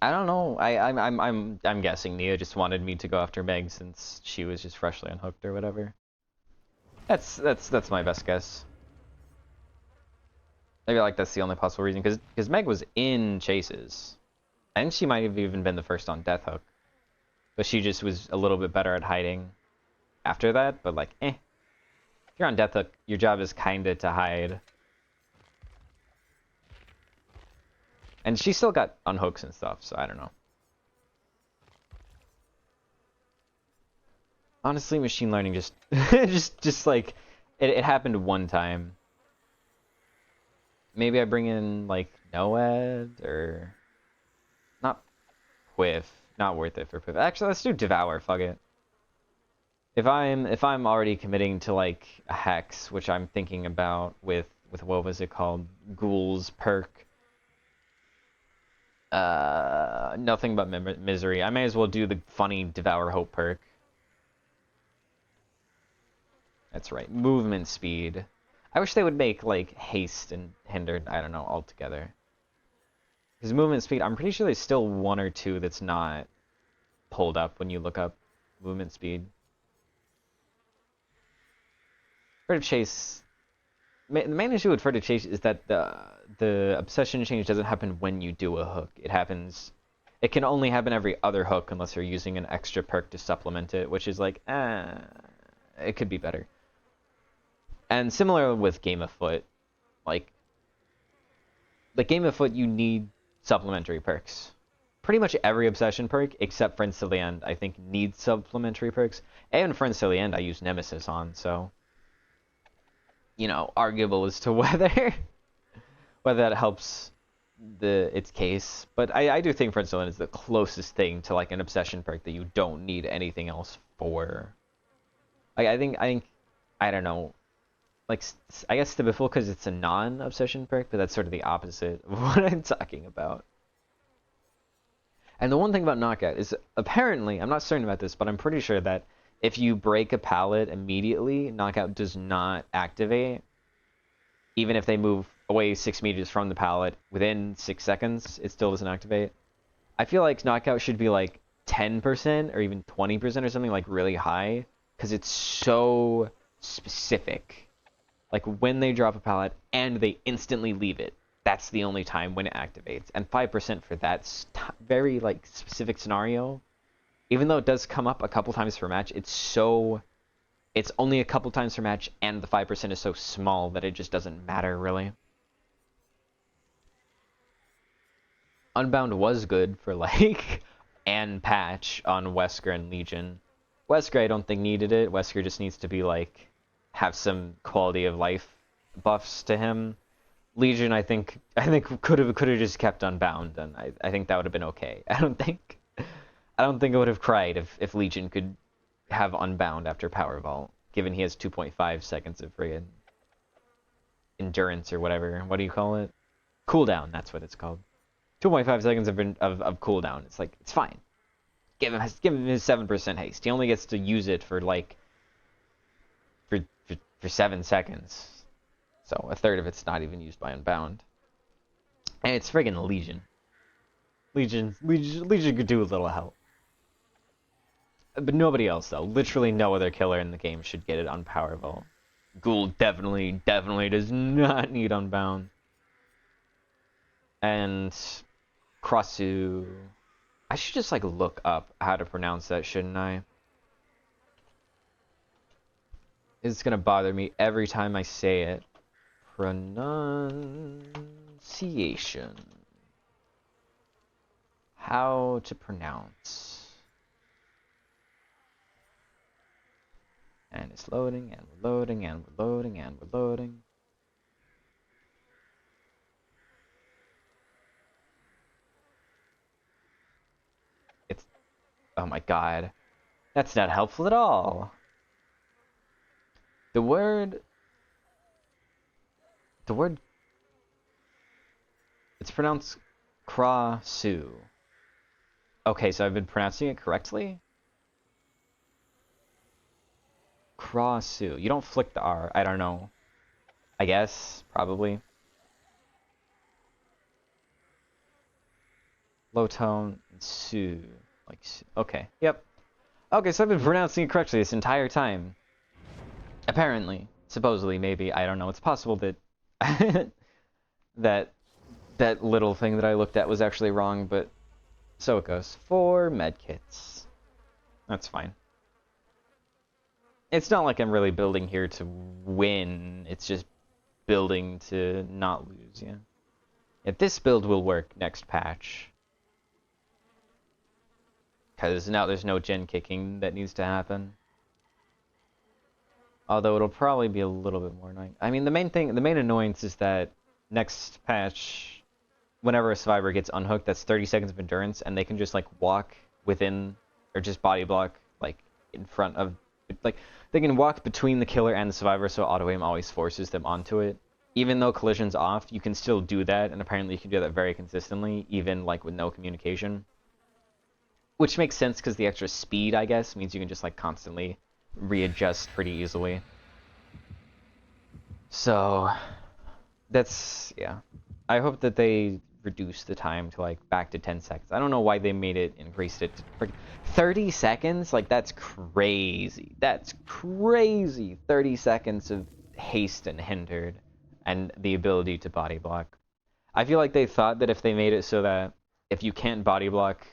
I don't know. I'm guessing Nia just wanted me to go after Meg since she was just freshly unhooked or whatever. That's my best guess. Maybe like that's the only possible reason because Meg was in chases. I think she might have even been the first on Death Hook. But she just was a little bit better at hiding after that, but like, eh. If you're on Death Hook, your job is kinda to hide. And she still got unhooks and stuff, so I don't know. Honestly, machine learning just just like it happened one time. Maybe I bring in like Noed or Quiff. Not worth it for Quiff. Actually, let's do Devour. Fuck it. If I'm already committing to like a Hex, which I'm thinking about with what was it called? Ghoul's perk. Nothing but misery. I may as well do the funny Devour Hope perk. That's right. Movement speed. I wish they would make like haste and hindered, I don't know, altogether. Because movement speed, I'm pretty sure there's still one or two that's not pulled up when you look up movement speed. Furtive Chase. The main issue with Furtive Chase is that the obsession change doesn't happen when you do a hook. It can only happen every other hook unless you're using an extra perk to supplement it, which is like, it could be better. And similar with Game of Foot, like Game of Foot, you need supplementary perks. Pretty much every obsession perk, except Friends to the End, I think needs supplementary perks. And Friends to the End, I use Nemesis on, so you know, arguable as to whether that helps its case. But I do think Friends to the End is the closest thing to like an obsession perk that you don't need anything else for. Like I think I don't know. Like, I guess Stibiful because it's a non-obsession perk, but that's sort of the opposite of what I'm talking about. And the one thing about Knockout is, apparently, I'm not certain about this, but I'm pretty sure that if you break a pallet immediately, Knockout does not activate. Even if they move away 6 meters from the pallet, within 6 seconds, it still doesn't activate. I feel like Knockout should be like 10% or even 20% or something like really high, because it's so specific. Like when they drop a pallet and they instantly leave it, that's the only time when it activates. And 5% for that very like specific scenario, even though it does come up a couple times per match, it's only a couple times per match, and the 5% is so small that it just doesn't matter really. Unbound was good for like an patch on Wesker and Legion. Wesker I don't think needed it. Wesker just needs to be like have some quality of life buffs to him. Legion I think could have just kept Unbound, and I think that would have been okay. I don't think I would have cried if Legion could have Unbound after Power Vault, given he has 2.5 seconds of friggin' endurance or whatever. What do you call it? Cooldown, that's what it's called. 2.5 seconds of cooldown. It's like, it's fine. Give him his 7% haste. He only gets to use it for like for 7 seconds. So a third of it's not even used by Unbound. And it's friggin' Legion. Legion could do a little help. But nobody else though. Literally no other killer in the game should get it on Power Vault. Ghoul definitely does not need Unbound. And Krossu, I should just like look up how to pronounce that, shouldn't I? It's gonna bother me every time I say it. Pronunciation. How to pronounce. And it's loading, and we're loading, and we're loading, and we're loading. It's... oh my god. That's not helpful at all. The word... it's pronounced Krossu. Okay, so I've been pronouncing it correctly? Krossu. You don't flick the R. I don't know. I guess, probably. Low tone, Su. Like, okay, yep. Okay, so I've been pronouncing it correctly this entire time. Apparently. Supposedly, maybe. I don't know. It's possible that that little thing that I looked at was actually wrong, but so it goes. 4 medkits. That's fine. It's not like I'm really building here to win. It's just building to not lose, yeah. If this build will work next patch. Because now there's no gen kicking that needs to happen. Although it'll probably be a little bit more annoying. I mean, the main annoyance is that next patch, whenever a survivor gets unhooked, that's 30 seconds of endurance, and they can just like walk within or just body block like in front of, like they can walk between the killer and the survivor, so auto aim always forces them onto it. Even though collision's off, you can still do that, and apparently you can do that very consistently, even like with no communication. Which makes sense because the extra speed, I guess, means you can just like constantly readjust pretty easily. So that's, yeah. I hope that they reduce the time to like back to 10 seconds. I don't know why they made it, increased it to 30 seconds. Like that's crazy. That's crazy. 30 seconds of haste and hindered, and the ability to body block. I feel like they thought that if they made it so that if you can't body block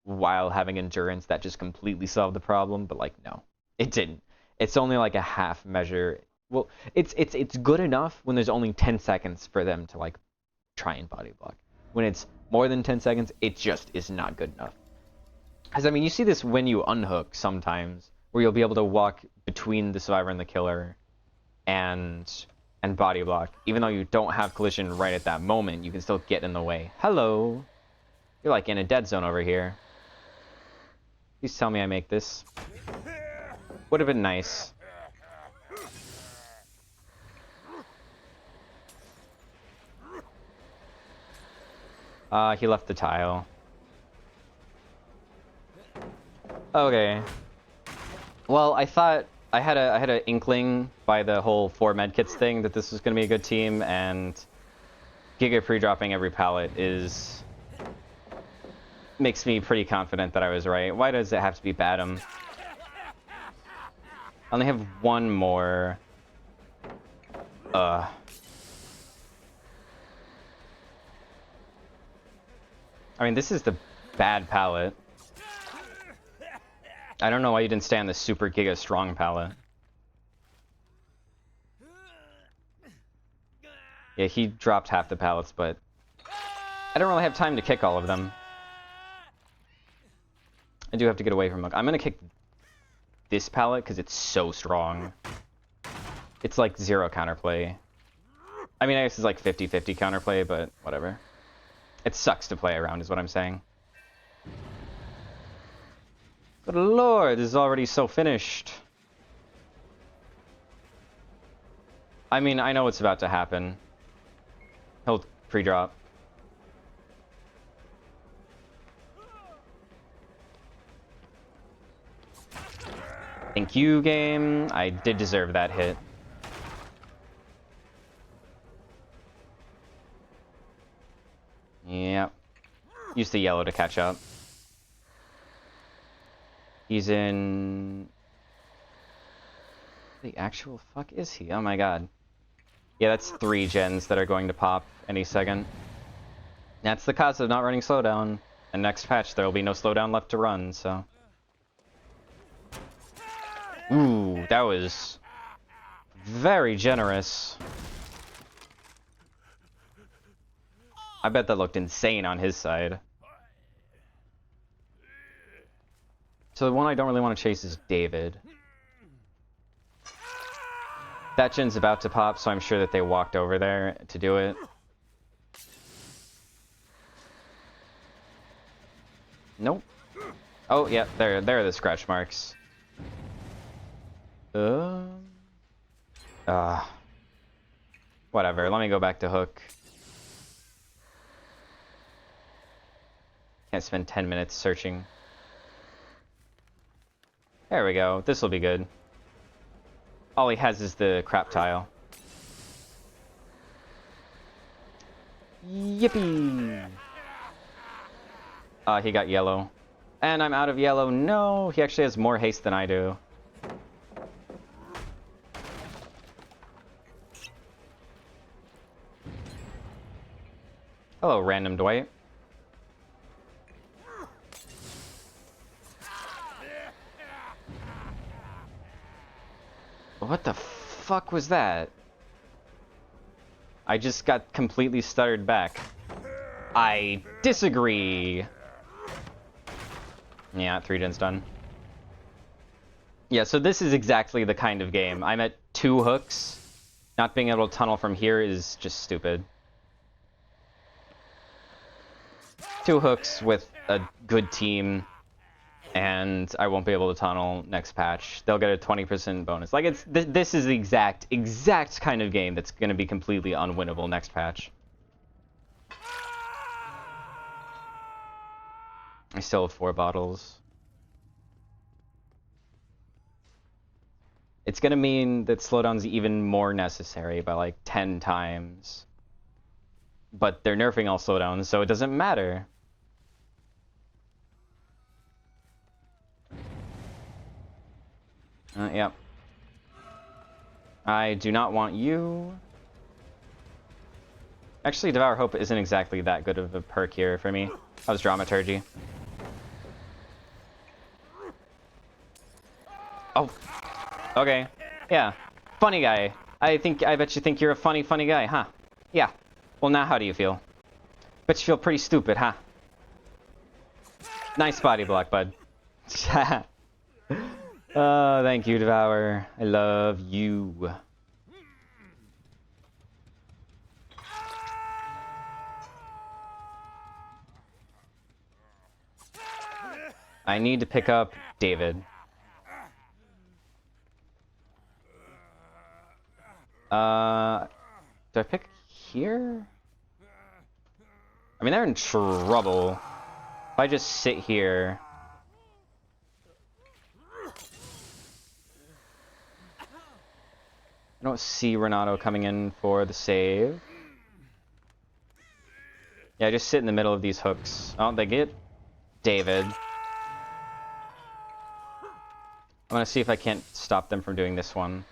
while having endurance, that just completely solved the problem, but like no, it didn't. It's only like a half measure. Well, it's good enough when there's only 10 seconds for them to like try and body block. When it's more than 10 seconds, it just is not good enough. Because I mean, you see this when you unhook sometimes, where you'll be able to walk between the survivor and the killer and body block. Even though you don't have collision right at that moment, you can still get in the way. Hello. You're like in a dead zone over here. Please tell me I make this. Would have been nice. He left the tile. Okay. Well, I thought I had an inkling by the whole 4 medkits thing that this was gonna be a good team, and Giga pre-dropping every pallet makes me pretty confident that I was right. Why does it have to be Batum? I only have one more. I mean, this is the bad pallet. I don't know why you didn't stay on the super giga strong pallet. Yeah, he dropped half the pallets, but I don't really have time to kick all of them. I do have to get away from him. I'm gonna kick this pallet because it's so strong. It's like 0 counterplay. I mean, I guess it's like 50-50 counterplay, but whatever. It sucks to play around, is what I'm saying. Good lord, this is already so finished. I mean, I know what's about to happen. He'll pre-drop. Thank you, game. I did deserve that hit. Yep. Use the yellow to catch up. He's in... The actual fuck is he? Oh my god. Yeah, that's 3 gens that are going to pop any second. That's the cause of not running slowdown. And next patch, there will be no slowdown left to run, so... Ooh, that was... very generous. I bet that looked insane on his side. So the one I don't really want to chase is David. That gen's about to pop, so I'm sure that they walked over there to do it. Nope. Oh, yeah, there are the scratch marks. Whatever, let me go back to Hook. Can't spend 10 minutes searching. There we go. This will be good. All he has is the crap tile. Yippee! He got yellow. And I'm out of yellow. No, he actually has more haste than I do. Hello, random Dwight. What the fuck was that? I just got completely stuttered back. I disagree. Yeah, 3 gens done. Yeah, so this is exactly the kind of game. I'm at 2 hooks. Not being able to tunnel from here is just stupid. 2 hooks with a good team, and I won't be able to tunnel next patch. They'll get a 20% bonus. Like, it's this is the exact kind of game that's going to be completely unwinnable next patch. I still have 4 bottles. It's going to mean that slowdown's even more necessary by like 10 times. But they're nerfing all slowdowns, so it doesn't matter. Yep. I do not want you. Actually, Devour Hope isn't exactly that good of a perk here for me. That was Dramaturgy. Oh. Okay. Yeah. Funny guy. I bet you think you're a funny guy, huh? Yeah. Well, now how do you feel? Bet you feel pretty stupid, huh? Nice body block, bud. Oh, thank you, Devour. I love you. I need to pick up David. Do I pick here? I mean, they're in trouble. If I just sit here... I don't see Renato coming in for the save. Yeah, just sit in the middle of these hooks. Oh, they get David. I'm gonna see if I can't stop them from doing this one.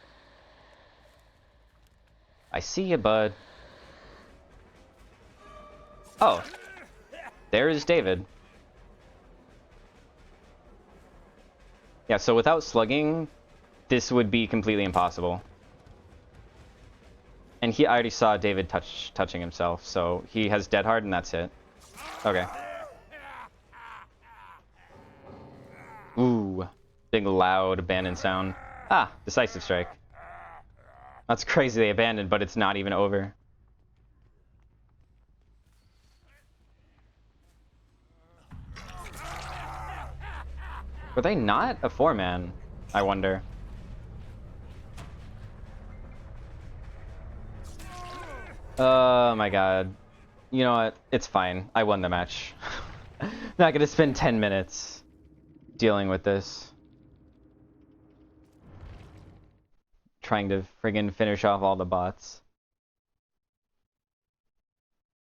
I see you, bud. Oh. There is David. Yeah, so without slugging, this would be completely impossible. And I already saw David touching himself, so he has Dead Hard, and that's it. Okay. Ooh. Big, loud abandon sound. Ah, Decisive Strike. That's crazy they abandoned, but it's not even over. Were they not a 4-man? I wonder. Oh my god. You know what? It's fine. I won the match. Not gonna spend 10 minutes dealing with this. Trying to friggin' finish off all the bots.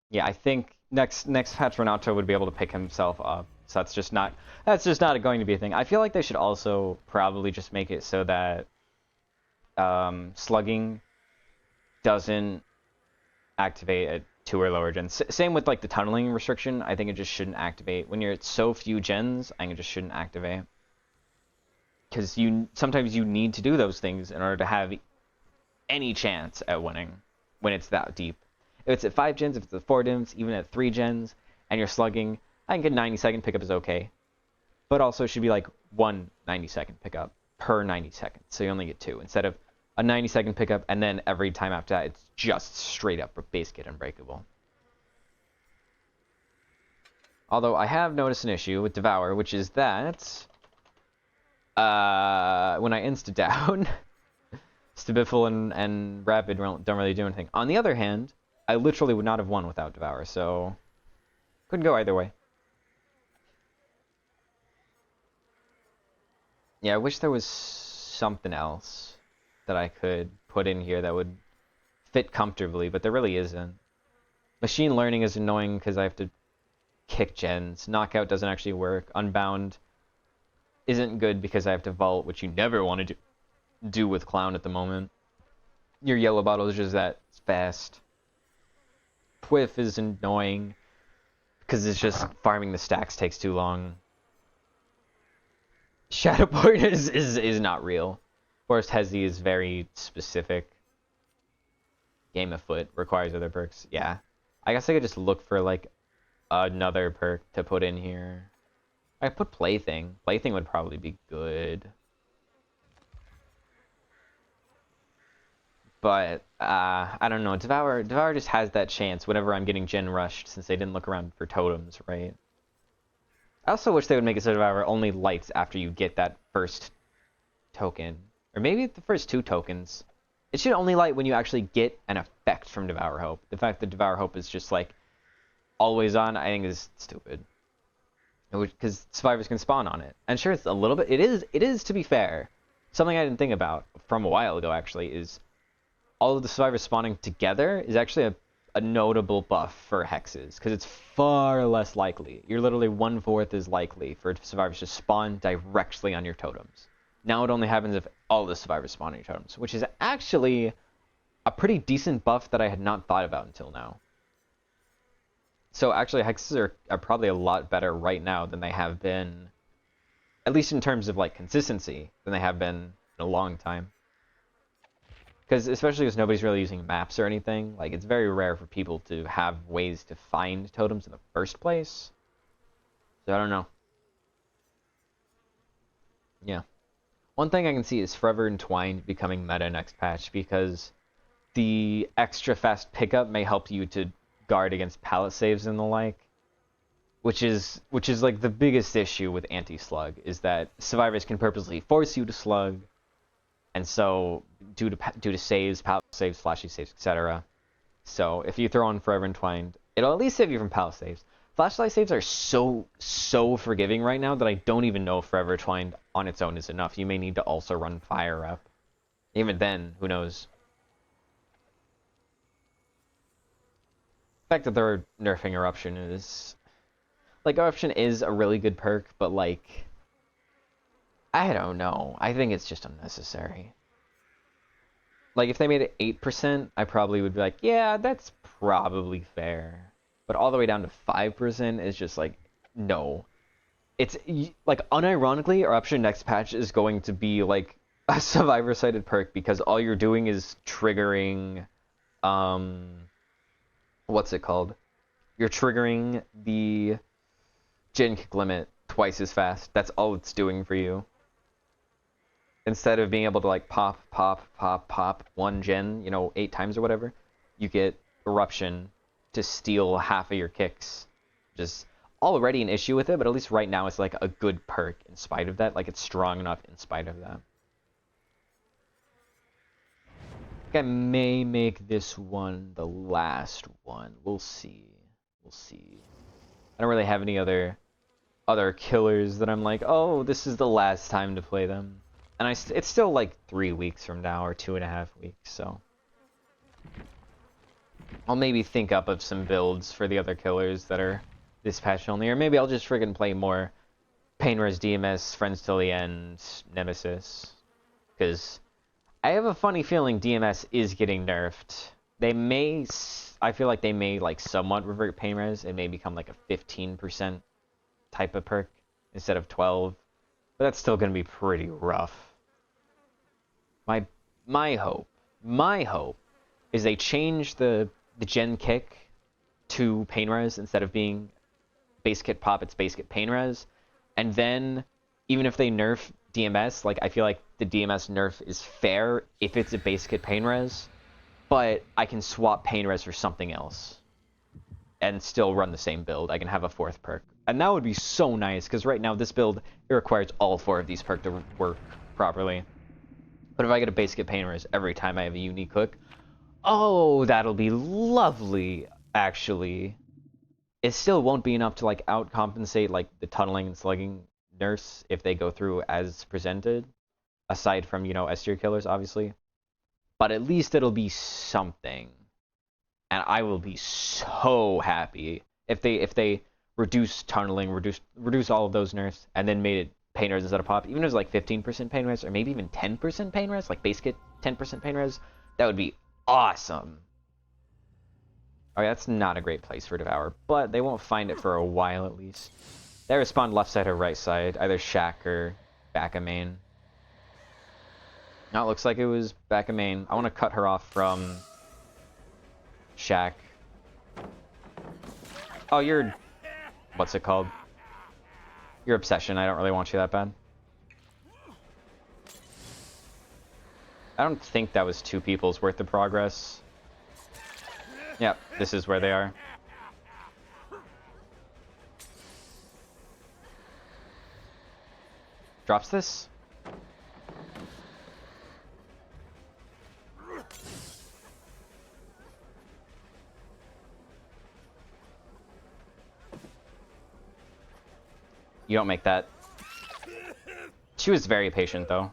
Yeah, I think next patch Renato would be able to pick himself up. So that's just not going to be a thing. I feel like they should also probably just make it so that slugging doesn't activate at 2 or lower gens. Same with like the tunneling restriction. I think it just shouldn't activate when you're at so few gens. I think it just shouldn't activate because sometimes you need to do those things in order to have any chance at winning when it's that deep. If it's at 5 gens, if it's at 4 gens, even at 3 gens, and you're slugging, I think a 90-second pickup is okay. But also it should be like 1 90-second pickup per 90 seconds, so you only get 2 instead of a 90-second pickup, and then every time after that, it's just straight up base kit unbreakable. Although I have noticed an issue with Devour, which is that when I insta-down, Stabiffle and Rapid don't really do anything. On the other hand, I literally would not have won without Devour, so couldn't go either way. Yeah, I wish there was something else that I could put in here that would fit comfortably, but there really isn't. Machine learning is annoying because I have to kick gens. Knockout doesn't actually work. Unbound isn't good because I have to vault, which you never want to do with Clown at the moment. Your yellow bottle is just that fast. Quiff is annoying because it's just farming the stacks takes too long. Shadowport is not real. Forest Hezi is very specific. Game of Foot requires other perks. Yeah. I guess I could just look for like another perk to put in here. I put Plaything. Plaything would probably be good. But I don't know. Devour just has that chance whenever I'm getting gen rushed, since they didn't look around for totems, right? I also wish they would make it so Devour only lights after you get that first token. Or maybe the first 2 tokens. It should only light when you actually get an effect from Devour Hope. The fact that Devour Hope is just like always on, I think is stupid. Because survivors can spawn on it. And sure, it's a little bit... It is, to be fair. Something I didn't think about from a while ago, actually, is all of the survivors spawning together is actually a notable buff for hexes. Because it's far less likely. You're literally 1/4 as likely for survivors to spawn directly on your totems. Now it only happens if all the survivors spawn on your totems, which is actually a pretty decent buff that I had not thought about until now. So actually, hexes are probably a lot better right now than they have been, at least in terms of like consistency, than they have been in a long time. Because especially because nobody's really using maps or anything, like it's very rare for people to have ways to find totems in the first place. So I don't know. Yeah. One thing I can see is Forever Entwined becoming meta next patch, because the extra fast pickup may help you to guard against pallet saves and the like, which is like the biggest issue with anti-slug, is that survivors can purposely force you to slug, and so due to saves, pallet saves, flashy saves, etc. So if you throw on Forever Entwined, it'll at least save you from pallet saves. Flashlight saves are so forgiving right now that I don't even know if Forever Entwined on its own is enough. You may need to also run Fire Up. Even then, who knows? The fact that they're nerfing Eruption is... Like, Eruption is a really good perk, but like... I don't know. I think it's just unnecessary. Like, if they made it 8%, I probably would be like, yeah, that's probably fair. But all the way down to 5% is just like, no. It's, like, unironically, Eruption next patch is going to be, like, a survivor-sided perk, because all you're doing is triggering, what's it called? You're triggering the gen kick limit twice as fast. That's all it's doing for you. Instead of being able to like pop 1 gen, 8 times or whatever, you get Eruption to steal half of your kicks. Just already an issue with it, but at least right now it's like a good perk in spite of that. Like it's strong enough in spite of that. I think I may make this one the last one. We'll see. We'll see. I don't really have any other killers that I'm like, oh, this is the last time to play them. And it's still like 3 weeks from now, or 2.5 weeks, so I'll maybe think up of some builds for the other killers that are this patch only, or maybe I'll just friggin' play more Painres, DMS, Friends Till the End, Nemesis, because I have a funny feeling DMS is getting nerfed. I feel like they may like somewhat revert Painres. It may become like a 15% type of perk instead of 12. But that's still going to be pretty rough. My hope is they change the gen kick to pain res instead of being base kit pop, it's base kit pain res. And then even if they nerf DMS, like I feel like the DMS nerf is fair if it's a base kit pain res, but I can swap pain res for something else and still run the same build. I can have a 4th perk. And that would be so nice, because right now this build, it requires all 4 of these perks to work properly. But if I get a base kit pain res every time I have a unique hook, oh, that'll be lovely, actually. It still won't be enough to like outcompensate like the tunneling and slugging nerfs if they go through as presented, aside from, S tier killers, obviously. But at least it'll be something. And I will be so happy if they reduce tunneling, reduce all of those nerfs, and then made it pain res instead of pop. Even if it was like 15% pain res, or maybe even 10% pain res, like base kit 10% pain res, that would be awesome. Okay, that's not a great place for Devour, but they won't find it for a while at least. They respawn left side or right side, either Shack or back of main. Now it looks like it was back of main. I want to cut her off from Shack. Oh, you're... What's it called? Your Obsession. I don't really want you that bad. I don't think that was 2 people's worth of progress. Yep, this is where they are. Drops this? You don't make that. She was very patient, though.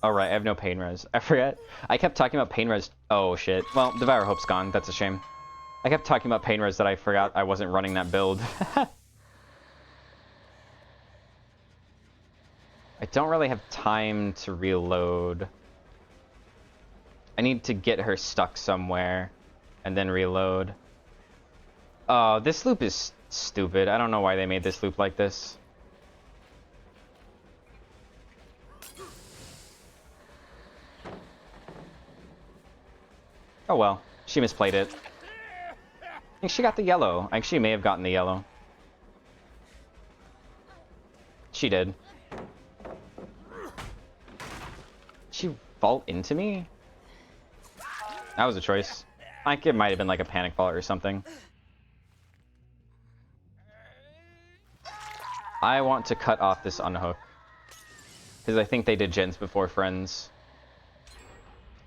Oh, right, I have no pain res. I forget. I kept talking about pain res. Oh, shit. Well, Devour Hope's gone. That's a shame. I kept talking about pain res that I forgot I wasn't running that build. I don't really have time to reload. I need to get her stuck somewhere and then reload. Oh, this loop is stupid. I don't know why they made this loop like this. Oh well, she misplayed it. I think she got the yellow. I think she may have gotten the yellow. She did. She vault into me? That was a choice. I think it might have been like a panic vault or something. I want to cut off this unhook. Because I think they did gens before friends.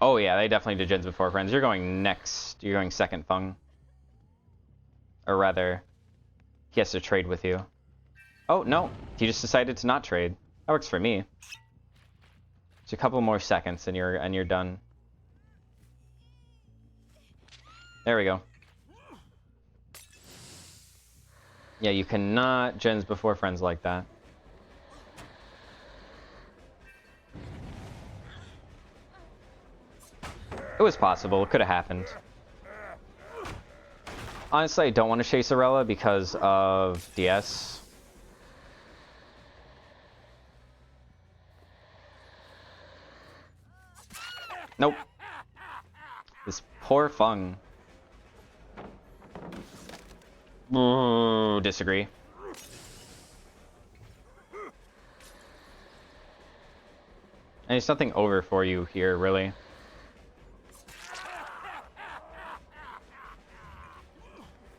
Oh yeah, they definitely did gens before friends. You're going next. You're going second Fung. Or rather, he has to trade with you. Oh, no. He just decided to not trade. That works for me. It's a couple more seconds and you're done. There we go. Yeah, you cannot gens before friends like that. It was possible. It could have happened. Honestly, I don't want to chase Arella because of DS. Nope. This poor Fung. Ooh, disagree. And there's nothing over for you here, really.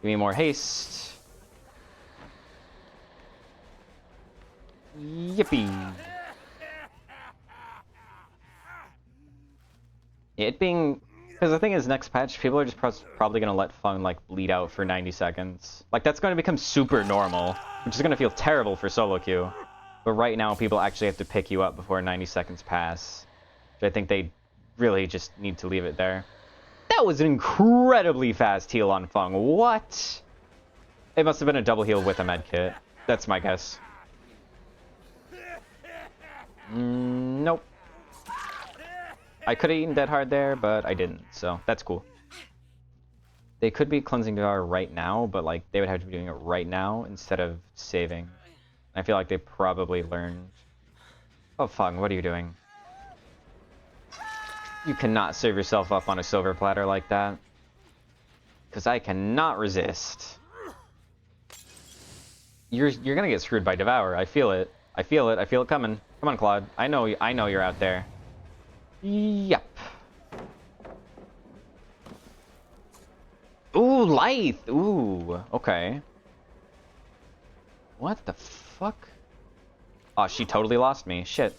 Give me more haste. Yippee. It being... Because the thing is, next patch, people are just probably going to let Fung, like, bleed out for 90 seconds. Like, that's going to become super normal, which is going to feel terrible for solo queue. But right now, people actually have to pick you up before 90 seconds pass. Which I think they really just need to leave it there. That was an incredibly fast heal on Fung. What? It must have been a double heal with a medkit. That's my guess. Nope. I could have eaten Dead Hard there, but I didn't, so that's cool. They could be cleansing Devour right now, but like they would have to be doing it right now instead of saving. I feel like they probably learned. Oh, Fung, what are you doing? You cannot serve yourself up on a silver platter like that. Because I cannot resist. You're gonna get screwed by Devour. I feel it. I feel it. I feel it coming. Come on, Claude. I know you're out there. Yep. Ooh, Lithe. Ooh, okay. What the fuck? Oh, she totally lost me. Shit.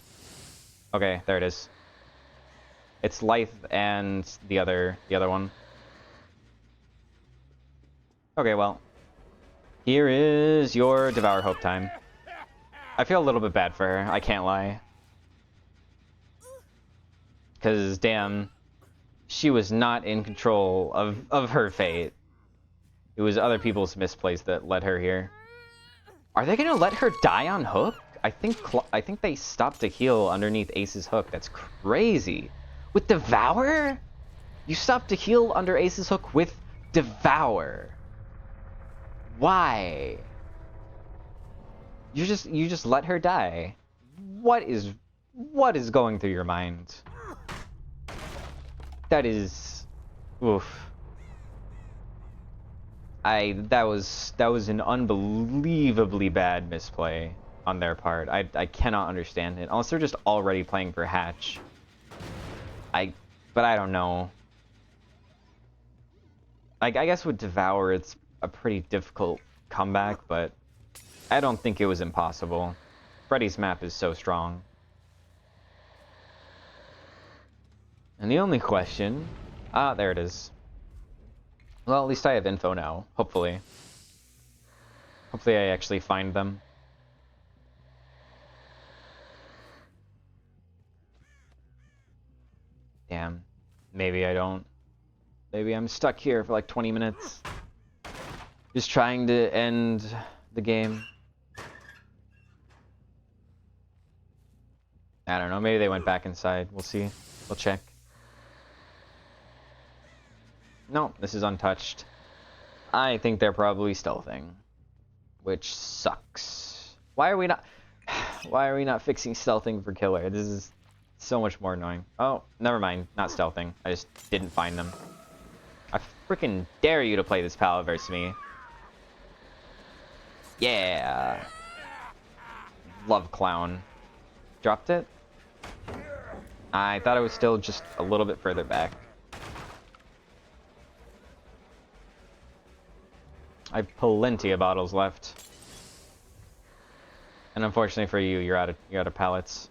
Okay, there it is. It's Lithe and the other one. Okay, well. Here is your Devour Hope time. I feel a little bit bad for her, I can't lie. Because, damn, she was not in control of her fate. It was other people's misplays that led her here. Are they gonna let her die on hook? I think they stopped to heal underneath Ace's hook. That's crazy. With Devour? You stopped to heal under Ace's hook with Devour. Why? You just let her die. What is going through your mind? That is, oof. That was an unbelievably bad misplay on their part. I cannot understand it. Unless they're just already playing for Hatch. But I don't know. Like, I guess with Devour, it's a pretty difficult comeback, but I don't think it was impossible. Freddy's map is so strong. And the only question... Ah, there it is. Well, at least I have info now, hopefully. Hopefully I actually find them. Damn. Maybe I don't. Maybe I'm stuck here for like 20 minutes. Just trying to end the game. I don't know, maybe they went back inside. We'll see. We'll check. No, this is untouched. I think they're probably stealthing. Which sucks. Why are we not fixing stealthing for killer? This is so much more annoying. Oh, never mind. Not stealthing. I just didn't find them. I freaking dare you to play this palette versus me. Yeah. Love clown. Dropped it? I thought it was still just a little bit further back. I have plenty of bottles left. And unfortunately for you, you're out of pallets.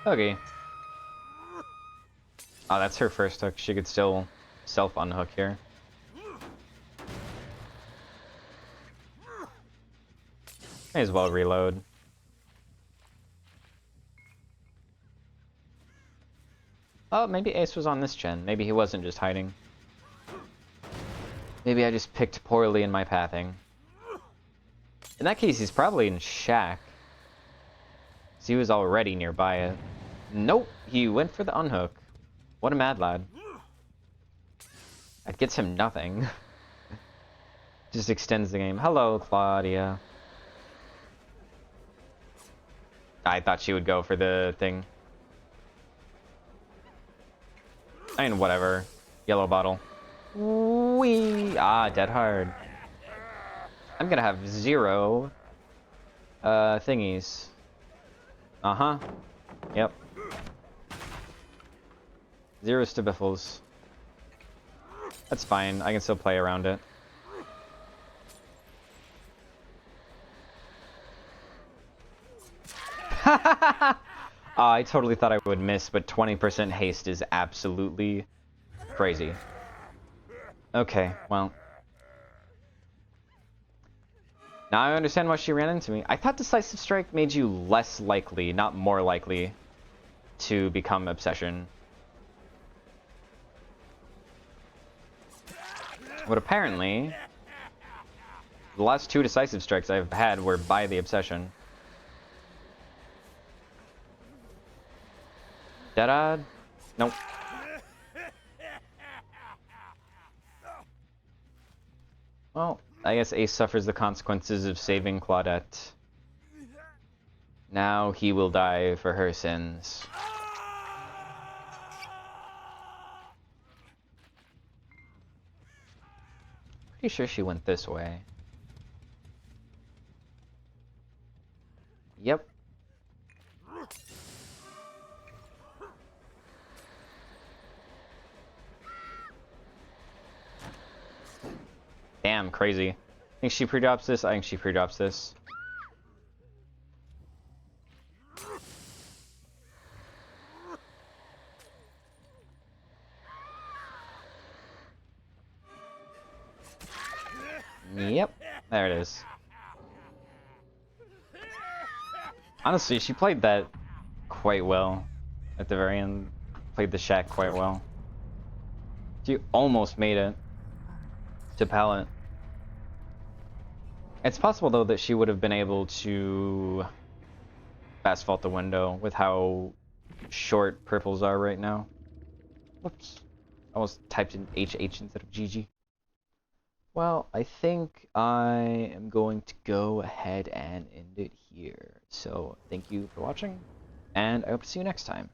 Okay. Oh, that's her first hook. She could still self-unhook here. May as well reload. Oh, maybe Ace was on this gen. Maybe he wasn't just hiding. Maybe I just picked poorly in my pathing. In that case, he's probably in Shack. So he was already nearby it. Nope, he went for the unhook. What a mad lad. That gets him nothing. Just extends the game. Hello, Claudia. I thought she would go for the thing. I mean, whatever. Yellow bottle. Wee! Ah, dead hard. I'm gonna have 0 thingies. Uh-huh. Yep. 0 stibiffles. That's fine. I can still play around it. I totally thought I would miss, but 20% haste is absolutely crazy. Okay, well. Now I understand why she ran into me. I thought Decisive Strike made you less likely, not more likely, to become Obsession. But apparently, the last 2 Decisive Strikes I've had were by the Obsession. Dead-odd? Nope. Well, I guess Ace suffers the consequences of saving Claudette. Now he will die for her sins. Pretty sure she went this way. Yep. Damn, crazy. I think she pre-drops this. I think she pre-drops this. Yep, there it is. Honestly, she played that quite well at the very end. Played the Shack quite well. She almost made it to pallet. It's possible, though, that she would have been able to fast fault the window with how short purples are right now. Whoops. I almost typed in HH instead of GG. Well, I think I am going to go ahead and end it here. So, thank you for watching, and I hope to see you next time.